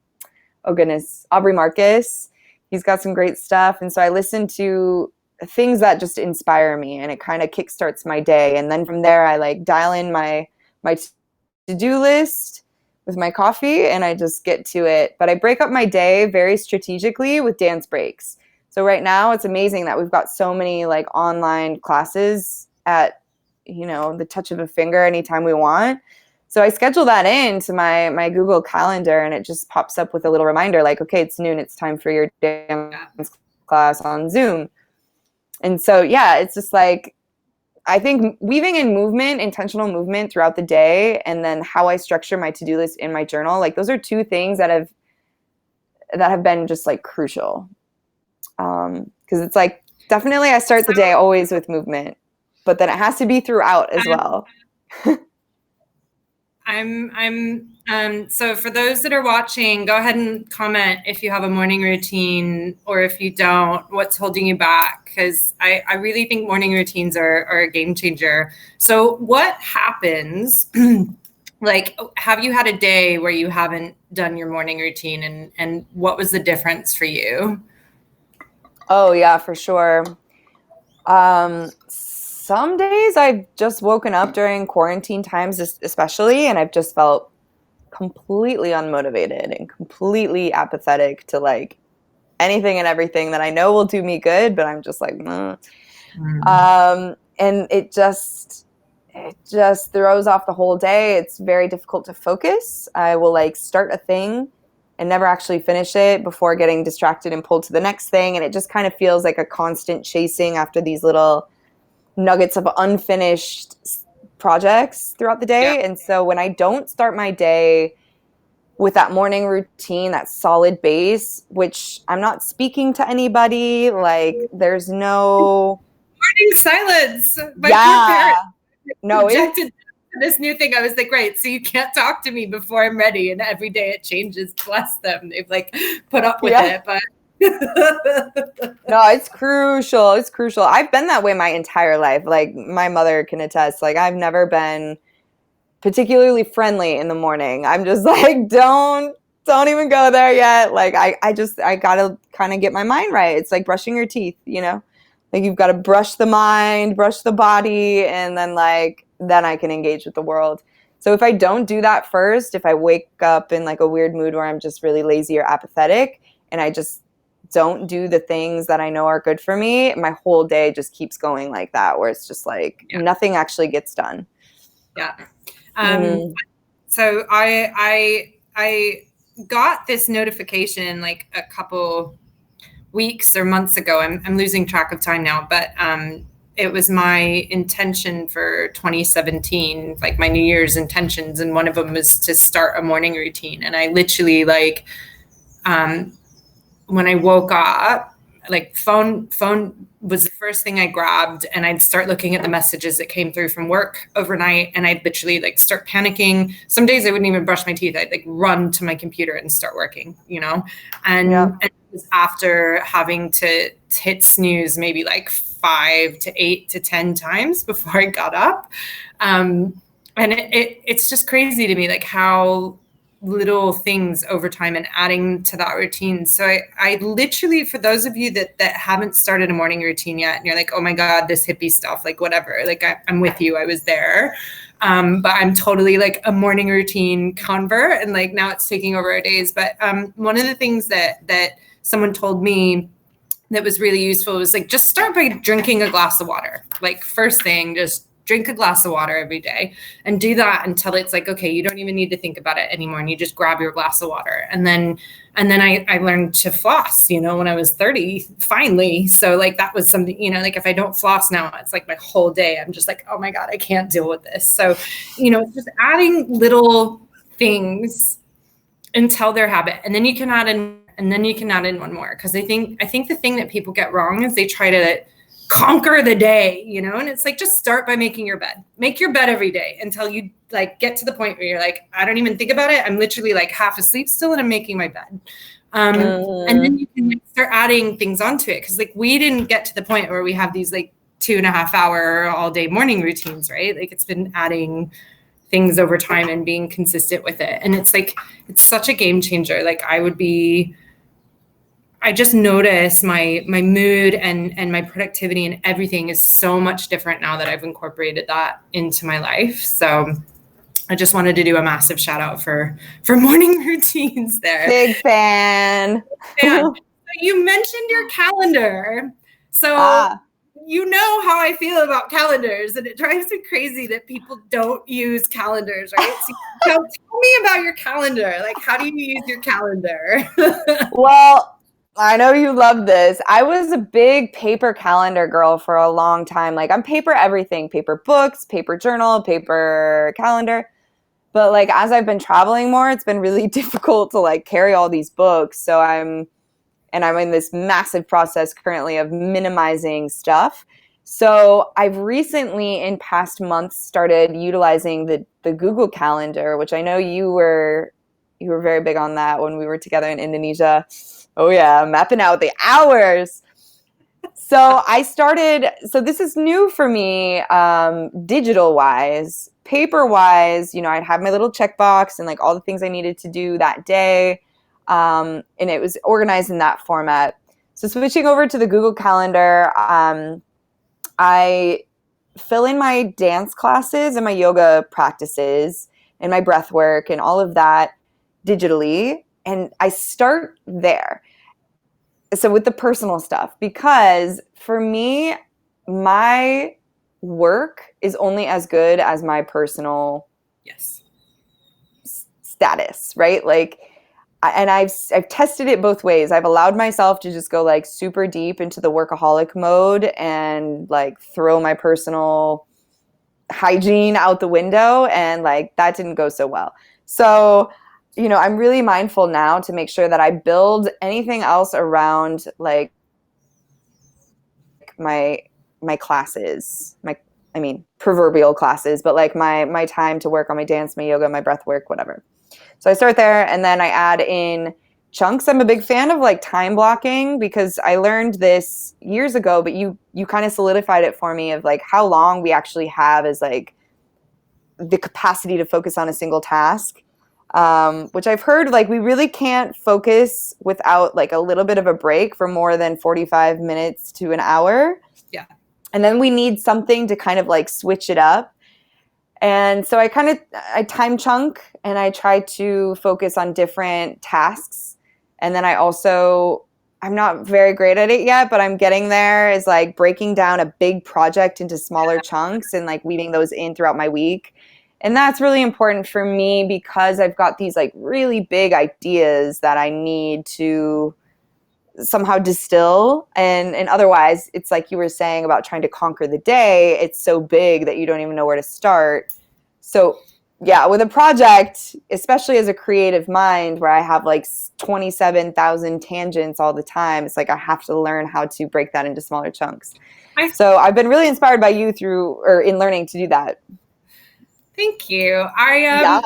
Marcus. He's got some great stuff, and so I listen to things that just inspire me, and it kind of kickstarts my day. And then from there, I like dial in my to-do list with my coffee, and I just get to it. But I break up my day very strategically with dance breaks. So right now it's amazing that we've got so many like online classes at, the touch of a finger anytime we want. So I schedule that into my Google Calendar, and it just pops up with a little reminder like, okay, it's noon, it's time for your dance class on Zoom. And so, yeah, it's just like, I think weaving in movement, intentional movement throughout the day, and then how I structure my to-do list in my journal, like those are two things that have been just like crucial. Because it's like, definitely I start the day always with movement, but then it has to be throughout as well. So for those that are watching, go ahead and comment if you have a morning routine, or if you don't, what's holding you back? Because I really think morning routines are a game changer. So what happens, like, have you had a day where you haven't done your morning routine, and what was the difference for you? Oh yeah, for sure. Some days I've just woken up during quarantine times, especially, and I've just felt completely unmotivated and completely apathetic to like anything and everything that I know will do me good, but I'm just like, and it just throws off the whole day. It's very difficult to focus. I will like start a thing and never actually finish it before getting distracted and pulled to the next thing. And it just kind of feels like a constant chasing after these little nuggets of unfinished projects throughout the day. Yeah. And so when I don't start my day with that morning routine, that solid base, which I'm not speaking to anybody. Like there's no morning silence. My poor yeah. parents No, subjected to this new thing. I was like, right, so you can't talk to me before I'm ready, and every day it changes. Bless them. They've like put up with it, but no, it's crucial. It's crucial. I've been that way my entire life. Like my mother can attest. Like I've never been particularly friendly in the morning. I'm just like, don't even go there yet. Like I gotta kind of get my mind right. It's like brushing your teeth, you know? Like you've got to brush the mind, brush the body, and then I can engage with the world. So if I don't do that first, if I wake up in like a weird mood where I'm just really lazy or apathetic and I just don't do the things that I know are good for me, my whole day just keeps going like that, where it's just like nothing actually gets done. Yeah. So I got this notification like a couple weeks or months ago. I'm losing track of time now, but it was my intention for 2017, like my New Year's intentions, and one of them was to start a morning routine. And I literally like when I woke up, like phone was the first thing I grabbed, and I'd start looking at the messages that came through from work overnight, and I'd literally like start panicking. Some days I wouldn't even brush my teeth. I'd like run to my computer and start working, you know? And it was after having to hit snooze maybe like 5 to 8 to 10 times before I got up. And it's just crazy to me, like how little things over time and adding to that routine. So I literally, for those of you that haven't started a morning routine yet, and you're like, oh my God, this hippie stuff, like whatever, like I'm with you, I was there. But I'm totally like a morning routine convert, and like now it's taking over our days. But one of the things that someone told me that was really useful was like, just start by drinking a glass of water. Like first thing, just drink a glass of water every day, and do that until it's like, okay, you don't even need to think about it anymore. And you just grab your glass of water. And then I learned to floss, you know, when I was 30, finally. So like, that was something, you know, like if I don't floss now, it's like my whole day, I'm just like, oh my God, I can't deal with this. So, you know, just adding little things until their habit. And then you can add in one more. Cause I think the thing that people get wrong is they try to conquer the day, you know? And it's like, just start by making your bed. Make your bed every day until you like get to the point where you're like, I don't even think about it. I'm literally like half asleep still, and I'm making my bed. And then you can like start adding things onto it. Cause like we didn't get to the point where we have these like 2.5 hour all day morning routines, right? Like it's been adding things over time and being consistent with it. And it's like, it's such a game changer. Like I just notice my mood and my productivity and everything is so much different now that I've incorporated that into my life. So I just wanted to do a massive shout out for morning routines there. Big fan. So you mentioned your calendar. So you know how I feel about calendars, and it drives me crazy that people don't use calendars, right? So tell me about your calendar. Like, how do you use your calendar? Well, I know you love this. I was a big paper calendar girl for a long time. Like I'm paper everything, paper books, paper journal, paper calendar. But like as I've been traveling more, it's been really difficult to like carry all these books. So I'm in this massive process currently of minimizing stuff. So I've recently in past months started utilizing the Google Calendar, which I know you were very big on that when we were together in Indonesia. Oh yeah, mapping out the hours. So this is new for me, digital wise. Paper wise, you know, I'd have my little checkbox and like all the things I needed to do that day. And it was organized in that format. So switching over to the Google Calendar, I fill in my dance classes and my yoga practices and my breath work and all of that digitally. And I start there. So with the personal stuff, because for me, my work is only as good as my personal status, right? Like, and I've tested it both ways. I've allowed myself to just go like super deep into the workaholic mode and like throw my personal hygiene out the window, and like that didn't go so well. So I'm really mindful now to make sure that I build anything else around like my classes, proverbial classes, but like my time to work on my dance, my yoga, my breath work, whatever. So I start there, and then I add in chunks. I'm a big fan of like time blocking, because I learned this years ago, but you kind of solidified it for me, of like how long we actually have as like the capacity to focus on a single task. Which I've heard, like, we really can't focus without like a little bit of a break for more than 45 minutes to an hour. Yeah. And then we need something to kind of like switch it up. And so I time chunk, and I try to focus on different tasks. And then I'm not very great at it yet, but I'm getting there, is like breaking down a big project into smaller chunks and like weaving those in throughout my week. And that's really important for me, because I've got these like really big ideas that I need to somehow distill. And otherwise, it's like you were saying about trying to conquer the day. It's so big that you don't even know where to start. So yeah, with a project, especially as a creative mind where I have like 27,000 tangents all the time, it's like I have to learn how to break that into smaller chunks. So I've been really inspired by you in learning to do that. Thank you. I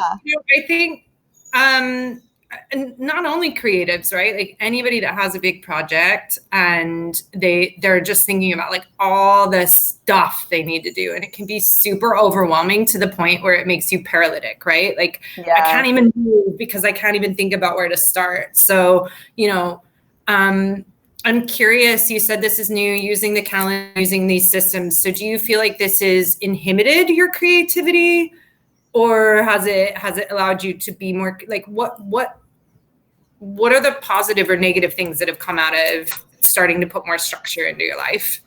think not only creatives, right? Like anybody that has a big project and they're just thinking about like all the stuff they need to do, and it can be super overwhelming to the point where it makes you paralytic, right? Like I can't even move because I can't even think about where to start. So, I'm curious, you said this is new, using the calendar, using these systems. So do you feel like this has inhibited your creativity, or has it allowed you to be more like, what are the positive or negative things that have come out of starting to put more structure into your life?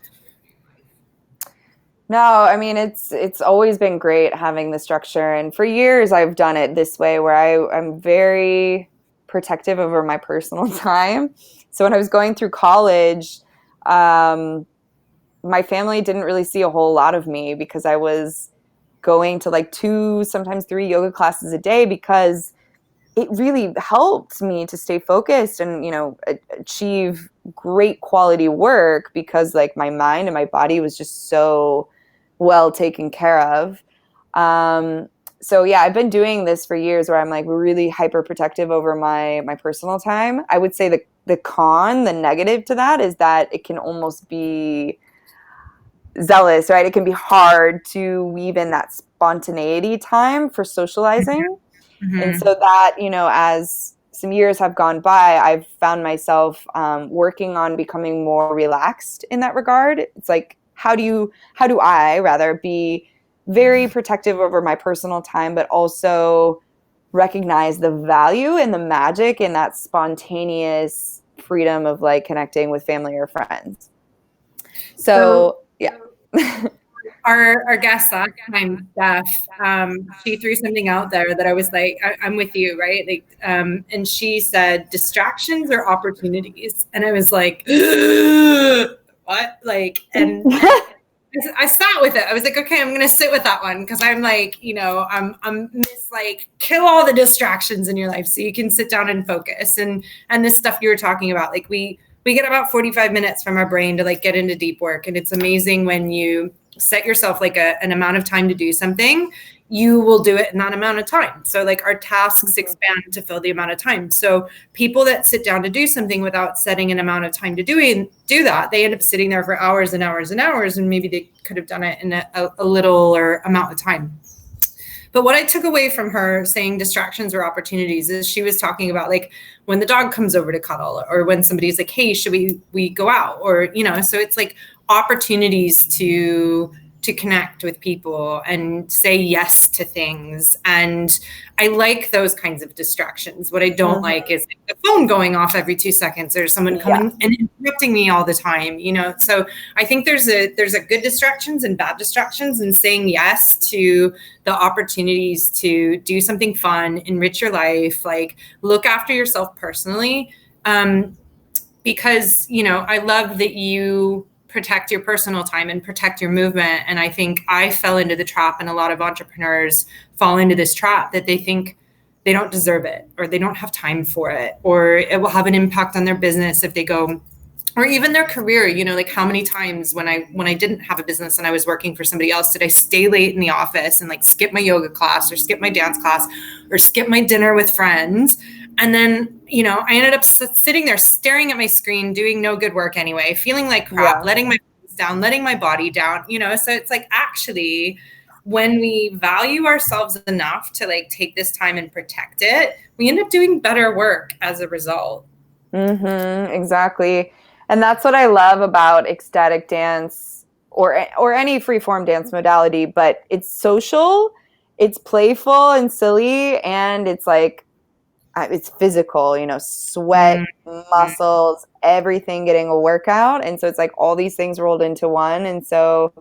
No, I mean, it's always been great having the structure. And for years, I've done it this way, where I'm very protective over my personal time. So when I was going through college, my family didn't really see a whole lot of me, because I was going to like 2, sometimes 3 yoga classes a day, because it really helped me to stay focused and, achieve great quality work, because like my mind and my body was just so well taken care of. So yeah, I've been doing this for years, where I'm like really hyper protective over my personal time. I would say the negative to that is that it can almost be zealous, right? It can be hard to weave in that spontaneity time for socializing. Mm-hmm. And so that, as some years have gone by, I've found myself working on becoming more relaxed in that regard. It's like, how do I rather be very protective over my personal time, but also recognize the value and the magic in that spontaneous freedom of like connecting with family or friends. So yeah. Our guest last time, Steph, she threw something out there that I was like, I'm with you, right? Like, and she said, distractions are opportunities. And I was like, what? Like, and I sat with it. I was like, okay, I'm going to sit with that one, because I'm like, I'm miss like kill all the distractions in your life so you can sit down and focus. And this stuff you were talking about, like we get about 45 minutes from our brain to like get into deep work. And it's amazing when you set yourself like an amount of time to do something, you will do it in that amount of time. So like our tasks expand to fill the amount of time. So people that sit down to do something without setting an amount of time to do that, they end up sitting there for hours and hours and hours, and maybe they could have done it in a little or amount of time. But what I took away from her saying distractions or opportunities is she was talking about like when the dog comes over to cuddle, or when somebody's like, hey, should we go out? Or, so it's like opportunities to connect with people and say yes to things. And I like those kinds of distractions. What I don't like is the phone going off every 2 seconds, or someone coming and interrupting me all the time, So I think there's a good distractions and bad distractions, and saying yes to the opportunities to do something fun, enrich your life, like look after yourself personally. Because, I love that you protect your personal time and protect your movement. And I think I fell into the trap, and a lot of entrepreneurs fall into this trap, that they think they don't deserve it, or they don't have time for it, or it will have an impact on their business if they go, or even their career. Like how many times when I didn't have a business and I was working for somebody else, did I stay late in the office and like skip my yoga class or skip my dance class or skip my dinner with friends? And then, I ended up sitting there staring at my screen, doing no good work anyway, feeling like crap, letting my down, letting my body down, so it's like, actually, when we value ourselves enough to like take this time and protect it, we end up doing better work as a result. Exactly. And that's what I love about ecstatic dance or any freeform dance modality, but it's social, it's playful and silly, and it's like it's physical, sweat, muscles, everything getting a workout. And so it's like all these things rolled into one. And so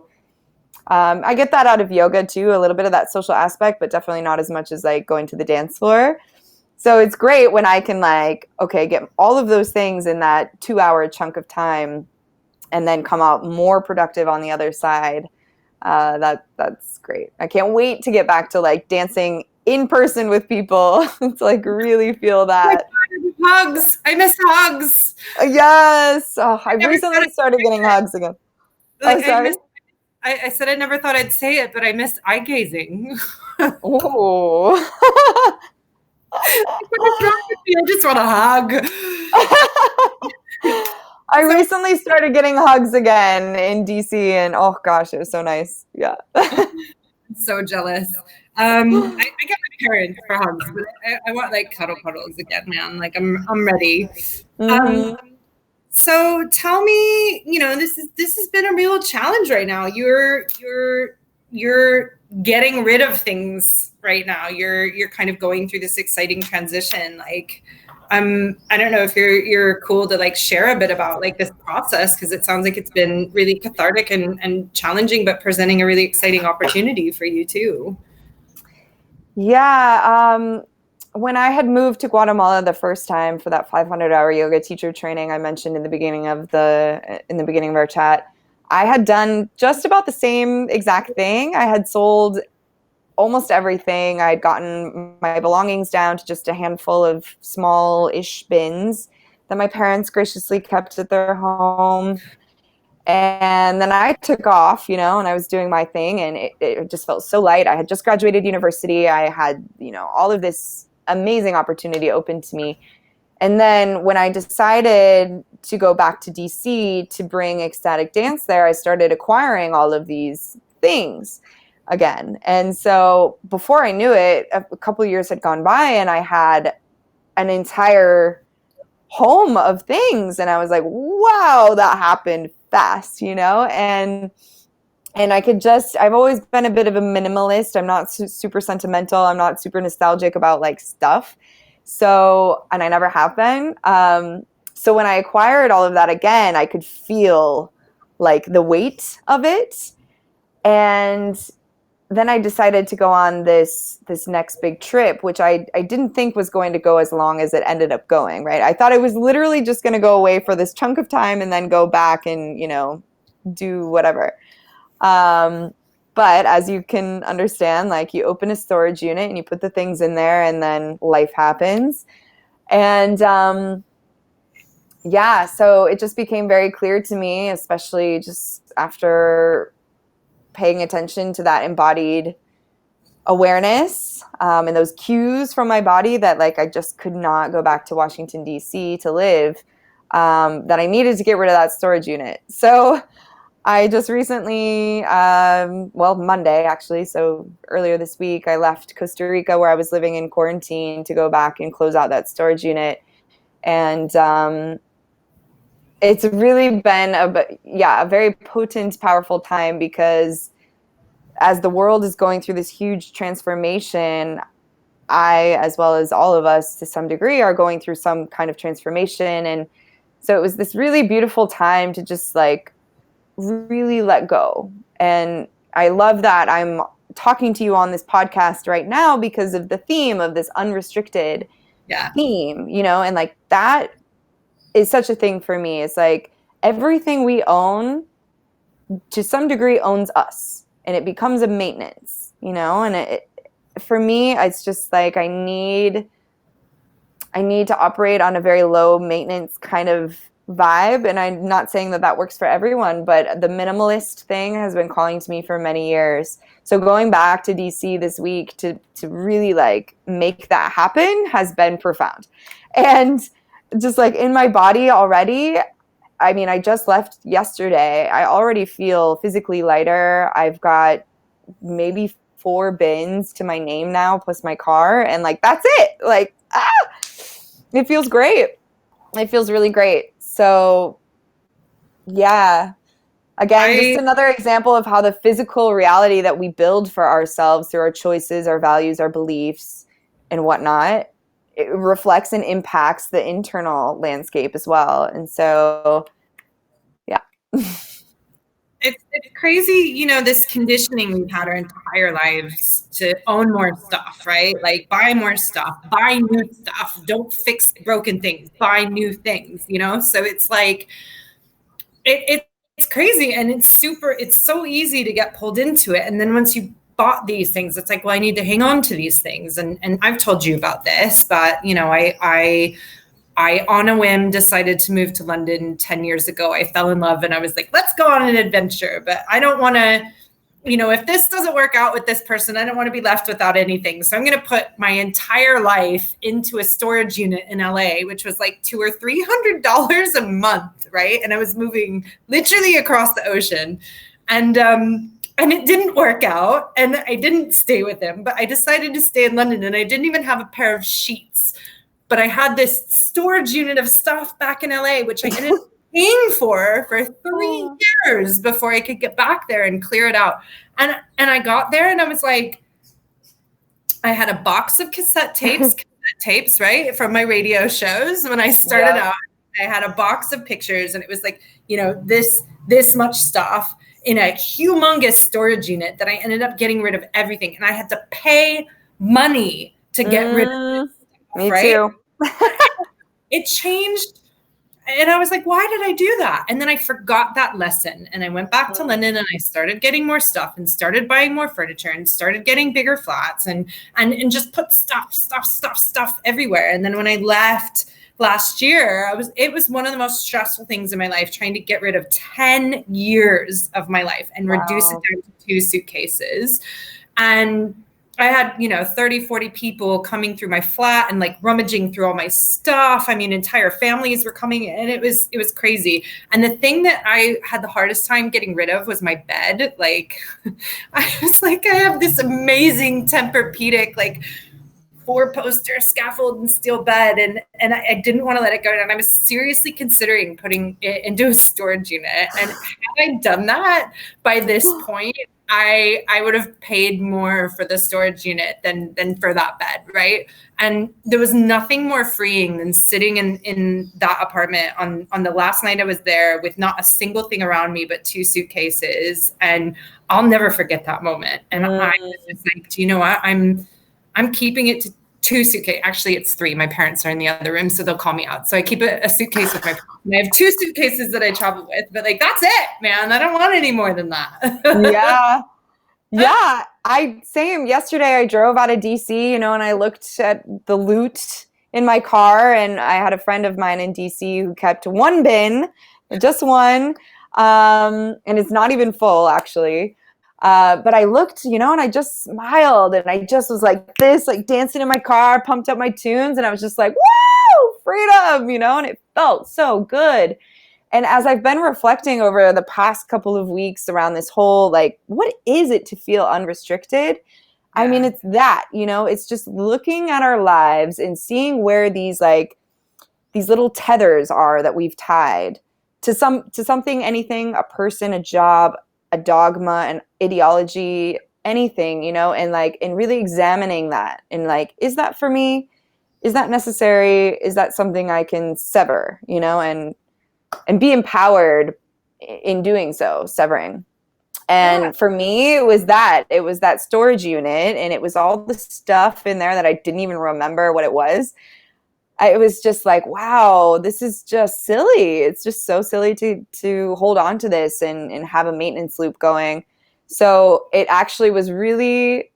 I get that out of yoga too, a little bit of that social aspect, but definitely not as much as like going to the dance floor. So it's great when I can like, okay, get all of those things in that 2-hour chunk of time and then come out more productive on the other side. That's great. I can't wait to get back to like dancing in person with people to like really feel that. Hugs. I miss hugs. Yes. Oh, I recently started getting hugs again. Like, sorry. I said I never thought I'd say it, but I miss eye gazing. Oh. I just want a hug. I recently started getting hugs again in DC, and oh gosh, it was so nice. Yeah. So jealous. I get my parents for hugs, but I want like cuddles again, man. Like I'm ready. So tell me, this has been a real challenge right now. You're getting rid of things right now. You're kind of going through this exciting transition. Like, I don't know if you're cool to like share a bit about like this process, because it sounds like it's been really cathartic and challenging, but presenting a really exciting opportunity for you too. Yeah. When I had moved to Guatemala the first time for that 500-hour yoga teacher training I mentioned in the beginning of our chat, I had done just about the same exact thing. I had sold almost everything. I had gotten my belongings down to just a handful of small-ish bins that my parents graciously kept at their home. And then I took off, and I was doing my thing, and it just felt so light. I had just graduated university. I had, all of this amazing opportunity open to me. And then when I decided to go back to DC to bring ecstatic dance there, I started acquiring all of these things again. And so before I knew it, a couple of years had gone by, and I had an entire home of things. And I was like, wow, that happened fast, and I've always been a bit of a minimalist. I'm not super sentimental. I'm not super nostalgic about like stuff. So, and I never have been. So when I acquired all of that again, I could feel like the weight of it. And then I decided to go on this next big trip, which I didn't think was going to go as long as it ended up going, right? I thought it was literally just going to go away for this chunk of time and then go back and, do whatever. But as you can understand, like you open a storage unit and you put the things in there and then life happens. And yeah, so it just became very clear to me, especially just after paying attention to that embodied awareness and those cues from my body that like I just could not go back to Washington, D.C. to live, that I needed to get rid of that storage unit. So I just recently, Monday actually, so earlier this week, I left Costa Rica where I was living in quarantine to go back and close out that storage unit. And it's really been a very potent, powerful time, because as the world is going through this huge transformation, I, as well as all of us to some degree, are going through some kind of transformation. And so it was this really beautiful time to just like really let go. And I love that I'm talking to you on this podcast right now because of the theme of this unrestricted theme, and like that is such a thing for me. It's like everything we own to some degree owns us, and it becomes a maintenance, and for me, it's just like I need to operate on a very low maintenance kind of vibe. And I'm not saying that that works for everyone, but the minimalist thing has been calling to me for many years. So going back to DC this week to really like make that happen has been profound. And just like in my body already, I mean, I just left yesterday. I already feel physically lighter. I've got maybe 4 bins to my name now, plus my car. And like, that's it. Like, it feels great. It feels really great. So yeah, again, just another example of how the physical reality that we build for ourselves through our choices, our values, our beliefs, and whatnot, it reflects and impacts the internal landscape as well. And so, yeah. It's crazy, you know, this conditioning we've had our entire lives to own more stuff, right? Like buy more stuff, buy new stuff, don't fix broken things, buy new things, you know? So it's like, it's crazy, and it's so easy to get pulled into it. And then once you bought these things, it's like, well, I need to hang on to these things. And I've told you about this, but you know, I, on a whim, decided to move to London 10 years ago. I fell in love and I was like, let's go on an adventure. But I don't want to, you know, if this doesn't work out with this person, I don't want to be left without anything. So I'm going to put my entire life into a storage unit in LA, which was like $200 or $300 a month, right? And I was moving literally across the ocean. And it didn't work out. And I didn't stay with him, but I decided to stay in London, and I didn't even have a pair of sheets. But I had this storage unit of stuff back in LA, which I ended up paying for 3 years before I could get back there and clear it out. And I got there and I was like, I had a box of cassette tapes, right, from my radio shows. When I started out, I had a box of pictures, and it was like, you know, this much stuff in a humongous storage unit that I ended up getting rid of everything. And I had to pay money to get rid of it. Me too. It changed. And I was like, why did I do that? And then I forgot that lesson. And I went back to London and I started getting more stuff and started buying more furniture and started getting bigger flats and just put stuff everywhere. And then when I left last year, it was one of the most stressful things in my life, trying to get rid of 10 years of my life and reduce it down to 2 suitcases. And I had, you know, 30, 40 people coming through my flat and like rummaging through all my stuff. I mean, entire families were coming in. It was crazy. And the thing that I had the hardest time getting rid of was my bed. Like, I was like, I have this amazing Tempur-Pedic, like 4-poster scaffold and steel bed. And I didn't want to let it go. And I was seriously considering putting it into a storage unit. And had I done that by this point, I would have paid more for the storage unit than for that bed, right? And there was nothing more freeing than sitting in that apartment on the last night I was there with not a single thing around me but 2 suitcases. And I'll never forget that moment. And I was just like, do you know what? I'm keeping it to 2 suitcases. Actually, it's 3. My parents are in the other room, so they'll call me out. So I keep a suitcase with my parents. I have 2 suitcases that I travel with, but like, that's it, man. I don't want any more than that. Yeah. Same. Yesterday I drove out of DC, you know, and I looked at the loot in my car, and I had a friend of mine in DC who kept 1 bin, just one. And it's not even full, actually. But I looked, you know, and I just smiled, and I just was like this, like dancing in my car, pumped up my tunes, and I was just like, woo, freedom, you know, and it felt so good. And as I've been reflecting over the past couple of weeks around this whole, like, what is it to feel unrestricted? Yeah. I mean, it's that, you know, it's just looking at our lives and seeing where these little tethers are that we've tied to something, anything, a person, a job, a dogma, an ideology, anything, you know, and really examining that and like, is that for me? Is that necessary? Is that something I can sever, you know, and be empowered in doing so, severing. And for me, it was that storage unit, and it was all the stuff in there that I didn't even remember what it was. It was just like, wow, this is just silly. It's just so silly to hold on to this and have a maintenance loop going. So it actually was really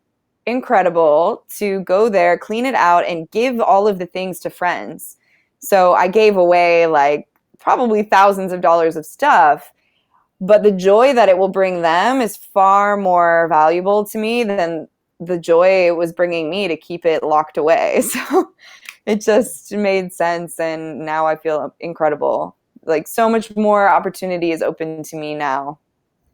incredible to go there, clean it out, and give all of the things to friends. So I gave away like probably thousands of dollars of stuff, but the joy that it will bring them is far more valuable to me than the joy it was bringing me to keep it locked away. So it just made sense, and now I feel incredible. Like so much more opportunity is open to me now.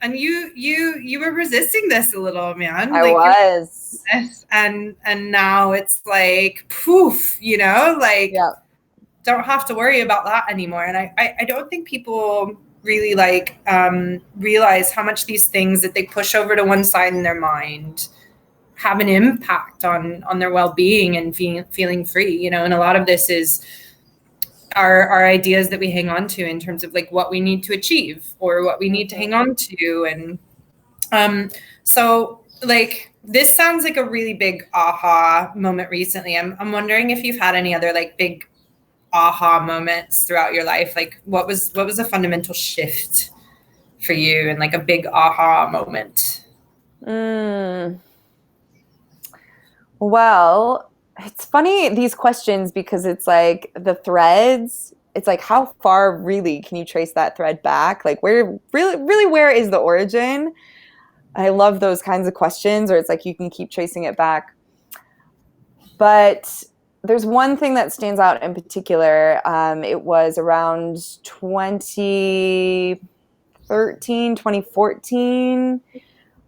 And you were resisting this a little, man. I Like was. and now it's like poof, you know, like Yeah. don't have to worry about that anymore. And I don't think people really like realize how much these things that they push over to one side in their mind have an impact on their well-being and feeling free, you know. And a lot of this is our ideas that we hang on to in terms of like what we need to achieve or what we need to hang on to. And so like this sounds like a really big aha moment recently. I'm wondering if you've had any other like big aha moments throughout your life. Like what was a fundamental shift for you and like a big aha moment? Well, it's funny, these questions, because it's like the threads, it's like how far really can you trace that thread back? Like where really where is the origin? I love those kinds of questions, or it's like you can keep tracing it back. But there's one thing that stands out in particular. It was around 2013, 2014.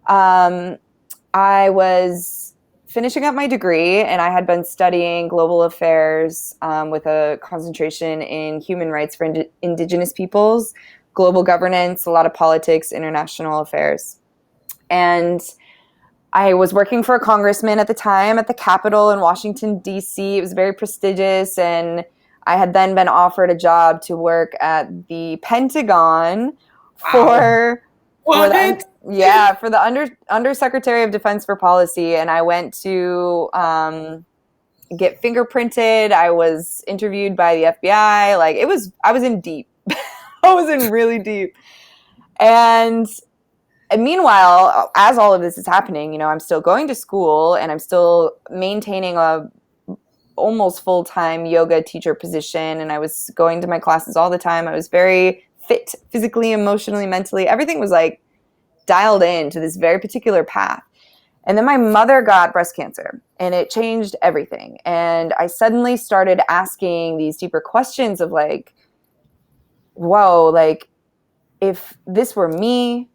I was finishing up my degree, and I had been studying global affairs with a concentration in human rights for indigenous peoples, global governance, a lot of politics, international affairs. And I was working for a congressman at the time at the Capitol in Washington, D.C. It was very prestigious, and I had then been offered a job to work at the Pentagon for the Undersecretary of Defense for Policy. And I went to get fingerprinted. I was interviewed by the FBI. Like I was in deep. I was in really deep. And meanwhile, as all of this is happening, you know, I'm still going to school and I'm still maintaining a almost full-time yoga teacher position. And I was going to my classes all the time. I was very fit physically, emotionally, mentally. Everything was like dialed in to this very particular path. And then my mother got breast cancer, and it changed everything. And I suddenly started asking these deeper questions of like, whoa, like if this were me,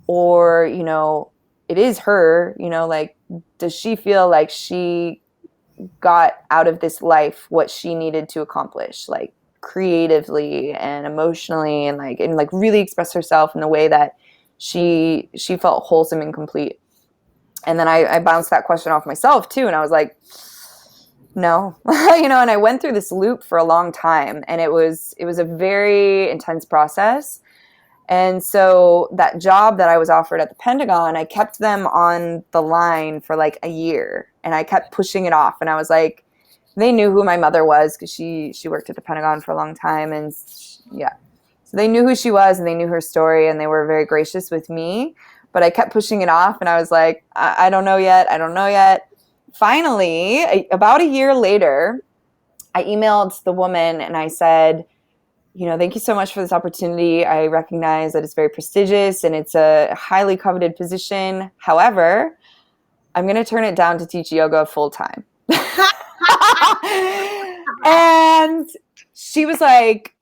or, you know, it is her, you know, like, does she feel like she got out of this life what she needed to accomplish, like creatively and emotionally, and like really express herself in the way that she felt wholesome and complete. And then I bounced that question off myself too, and I was like, no. You know, and I went through this loop for a long time, and it was a very intense process. And so that job that I was offered at the Pentagon, I kept them on the line for like a year, and I kept pushing it off. And I was like, they knew who my mother was because she worked at the Pentagon for a long time. And yeah, so they knew who she was and they knew her story, and they were very gracious with me. But I kept pushing it off, and I was like, I don't know yet. I don't know yet. Finally, about a year later, I emailed the woman and I said, you know, thank you so much for this opportunity. I recognize that it's very prestigious and it's a highly coveted position. However, I'm going to turn it down to teach yoga full time. And she was like,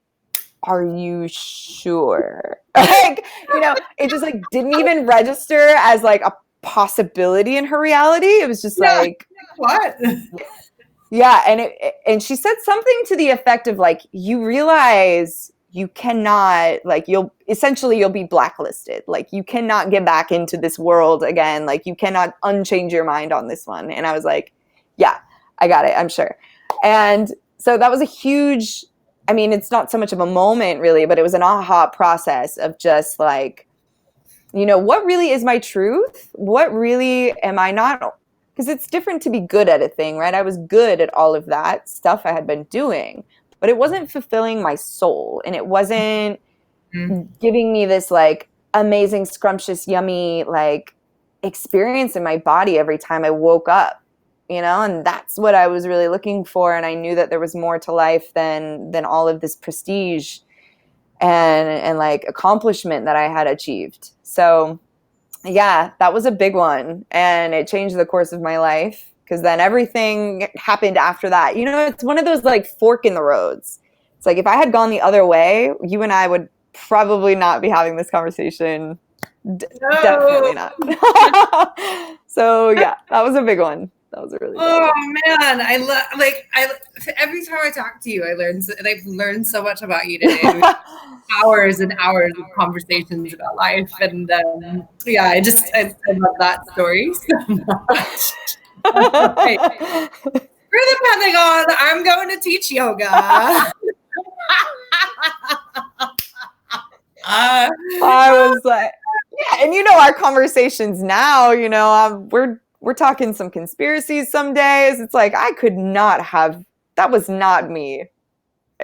are you sure? Like, you know, it just like didn't even register as like a possibility in her reality. It was just like, what? Yeah, and she said something to the effect of like, you realize you cannot, like, you'll be blacklisted. Like, you cannot get back into this world again. Like, you cannot unchange your mind on this one. And I was like, yeah, I got it, I'm sure. And so that was a huge, I mean, it's not so much of a moment really, but it was an aha process of just like, you know, what really is my truth? What really am I not? Because it's different to be good at a thing, right? I was good at all of that stuff I had been doing, but it wasn't fulfilling my soul, and it wasn't giving me this like amazing, scrumptious, yummy, like experience in my body every time I woke up, and that's what I was really looking for. And I knew that there was more to life than all of this prestige and like accomplishment that I had achieved. So yeah, that was a big one. And it changed the course of my life, because then everything happened after that. It's one of those like fork in the roads. It's like if I had gone the other way, you and I would probably not be having this conversation. Definitely not. So yeah, that was a big one. That was a really big one. Man, I love every time I talk to you, I've learned so much about you today. Hours and hours of conversations about life, and yeah, I love that story so much. Okay. For the Pentagon, I'm going to teach yoga. I was like, yeah, and our conversations now, we're talking some conspiracies some days. It's like that was not me.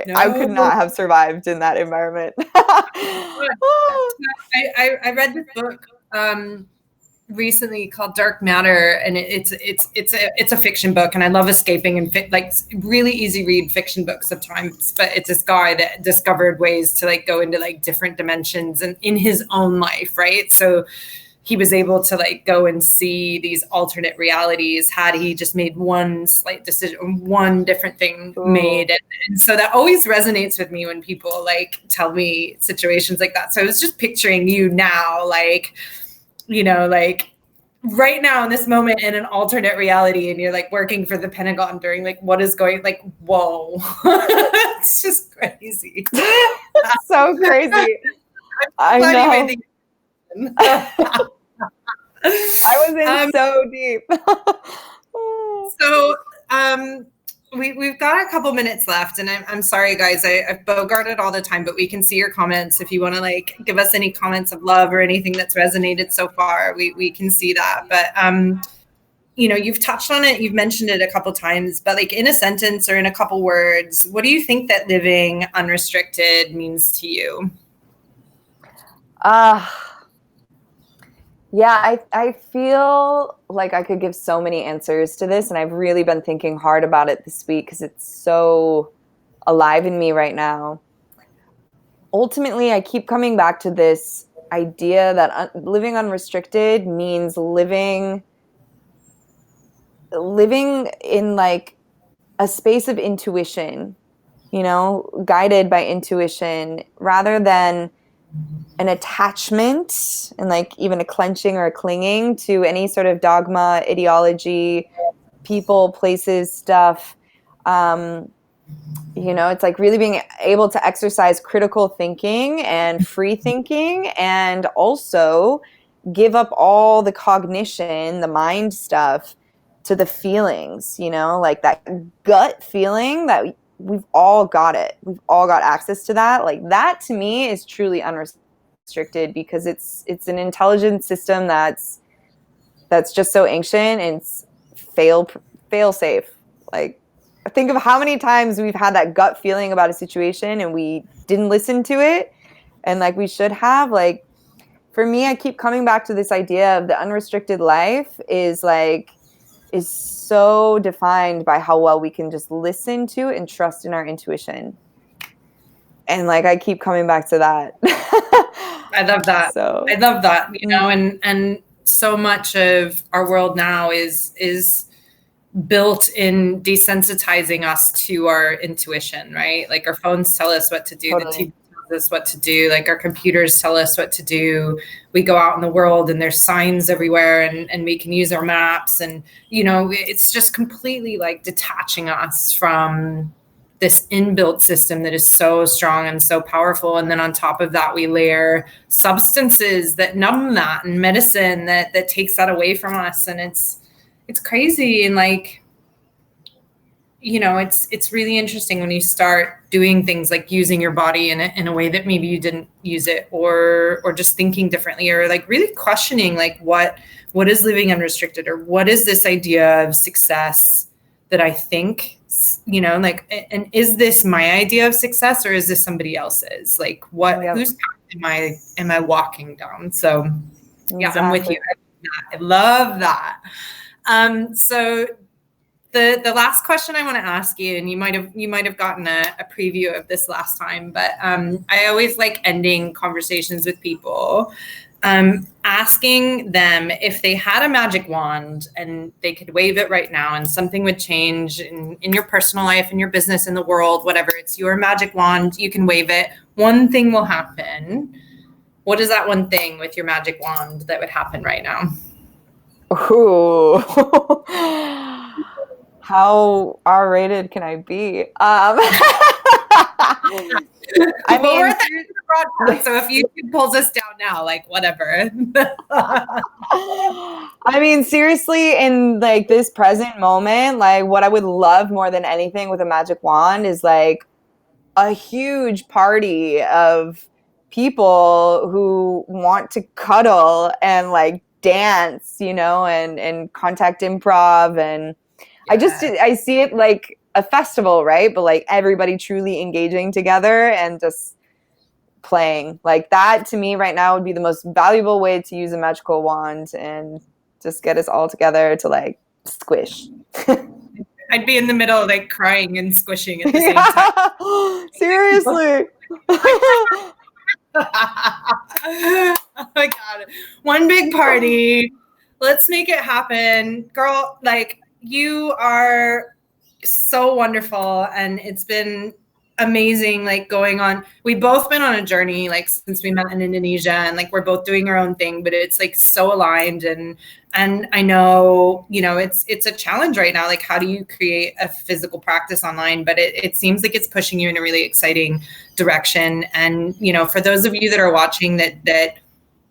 No. I could not have survived in that environment. I read this book recently called Dark Matter, and it's a fiction book, and I love escaping and like really easy read fiction books sometimes. But it's this guy that discovered ways to like go into like different dimensions and in his own life, right? So he was able to like go and see these alternate realities had he just made one slight decision, one different thing made. And so that always resonates with me when people like tell me situations like that. So I was just picturing you now, like, like right now in this moment in an alternate reality, and you're like working for the Pentagon during like what is going, like, whoa. It's just crazy. It's so crazy. I know. I was in so deep. So we've got a couple minutes left, and I'm sorry guys, I've bogarted all the time, but we can see your comments. If you want to like give us any comments of love or anything that's resonated so far, we can see that. But you've touched on it, you've mentioned it a couple times, but like in a sentence or in a couple words, what do you think that living unrestricted means to you? Yeah, I feel like I could give so many answers to this, and I've really been thinking hard about it this week because it's so alive in me right now. Ultimately, I keep coming back to this idea that living unrestricted means living in like a space of intuition, guided by intuition rather than an attachment and like even a clenching or a clinging to any sort of dogma, ideology, people, places, stuff. It's like really being able to exercise critical thinking and free thinking, and also give up all the cognition, the mind stuff, to the feelings, like that gut feeling that we've all got it. We've all got access to that. Like that to me is truly unrestricted, because it's an intelligent system that's just so ancient, and it's fail safe. Like think of how many times we've had that gut feeling about a situation and we didn't listen to it, and like we should have. Like for me, I keep coming back to this idea of the unrestricted life is so defined by how well we can just listen to and trust in our intuition. And like I keep coming back to that. I love that. I love that, and so much of our world now is built in desensitizing us to our intuition, right? Like our phones tell us what to do, totally. The TV tells us what to do, like our computers tell us what to do. We go out in the world and there's signs everywhere, and we can use our maps, and it's just completely like detaching us from this inbuilt system that is so strong and so powerful. And then on top of that, we layer substances that numb that, and medicine that takes that away from us. And it's crazy. And like, it's really interesting when you start doing things like using your body in a way that maybe you didn't use it, or just thinking differently, or like really questioning like what is living unrestricted, or what is this idea of success that I think, like, and is this my idea of success, or is this somebody else's? Like whose path am I walking down? So yeah, exactly. I'm with you. I love that. So the last question I want to ask you, and you might have gotten a preview of this last time, but I always like ending conversations with people, asking them if they had a magic wand and they could wave it right now and something would change in your personal life, in your business, in the world, whatever. It's your magic wand. You can wave it. One thing will happen. What is that one thing with your magic wand that would happen right now? Ooh. How R-rated can I be? I mean, we're at the end of the broadcast, so if YouTube pulls us down now, like whatever. I mean, seriously, in like this present moment, like what I would love more than anything with a magic wand is like a huge party of people who want to cuddle and like dance, you know, and contact improv. And yeah. I see it like a festival, right? But like everybody truly engaging together and just playing. Like that to me right now would be the most valuable way to use a magical wand and just get us all together to like squish. I'd be in the middle like crying and squishing at the same time. Seriously. Oh my God. One big party. Let's make it happen. Girl, like you are so wonderful, and it's been amazing, like going on. We've both been on a journey like since we met in Indonesia, and like we're both doing our own thing, but it's like so aligned. And I know, you know, it's a challenge right now. Like, how do you create a physical practice online? But it seems like it's pushing you in a really exciting direction. And, you know, for those of you that are watching that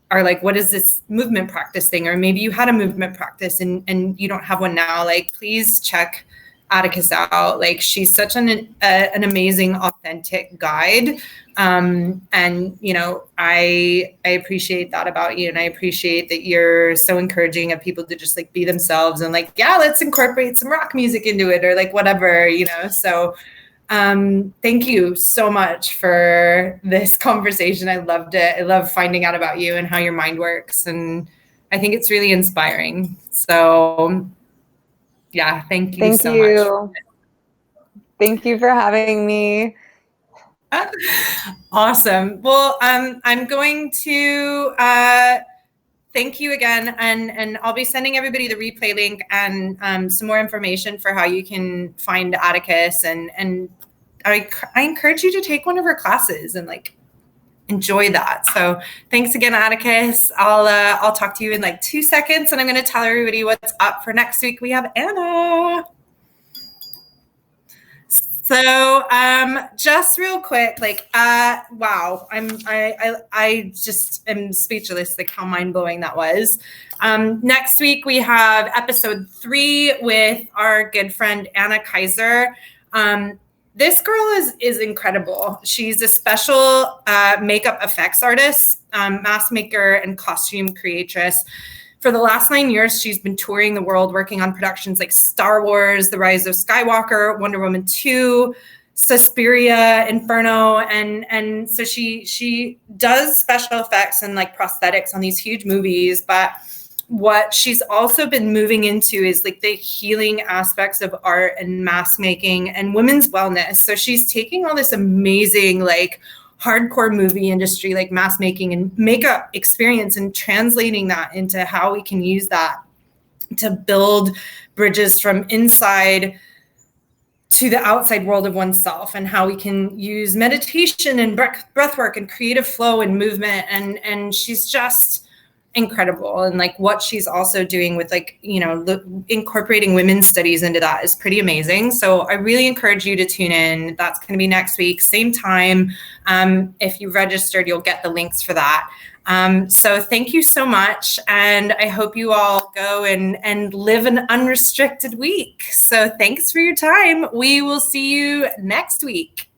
are like, what is this movement practice thing? Or maybe you had a movement practice and you don't have one now, like, please check Atticus out. Like, she's such an amazing, authentic guide. And, you know, I appreciate that about you. And I appreciate that you're so encouraging of people to just like be themselves and like, yeah, let's incorporate some rock music into it or like whatever, you know? So thank you so much for this conversation. I loved it. I love finding out about you and how your mind works. And I think it's really inspiring. So yeah, thank you so much. Thank you for having me. Awesome. Well, I'm going to thank you again, and I'll be sending everybody the replay link and some more information for how you can find Atticus, and I encourage you to take one of her classes and like enjoy that. So thanks again, Atticus. I'll talk to you in like 2 seconds, and I'm going to tell everybody what's up for next week. We have Anna. So just real quick, like wow, I just am speechless, like how mind-blowing that was. Next week we have episode 3 with our good friend Anna Kaiser. This girl is incredible. She's a special makeup effects artist, mask maker, and costume creatress. For the last 9 years, she's been touring the world, working on productions like Star Wars, The Rise of Skywalker, Wonder Woman 2, Suspiria, Inferno, and so she does special effects and like prosthetics on these huge movies. But what she's also been moving into is like the healing aspects of art and mask making and women's wellness. So she's taking all this amazing like hardcore movie industry, like mask making and makeup experience, and translating that into how we can use that to build bridges from inside to the outside world of oneself, and how we can use meditation and breath work and creative flow and movement. And she's just incredible. And like what she's also doing with like, you know, incorporating women's studies into that is pretty amazing. So I really encourage you to tune in. That's going to be next week, same time. If you registered, you'll get the links for that. So thank you so much. And I hope you all go and live an unrestricted week. So thanks for your time. We will see you next week.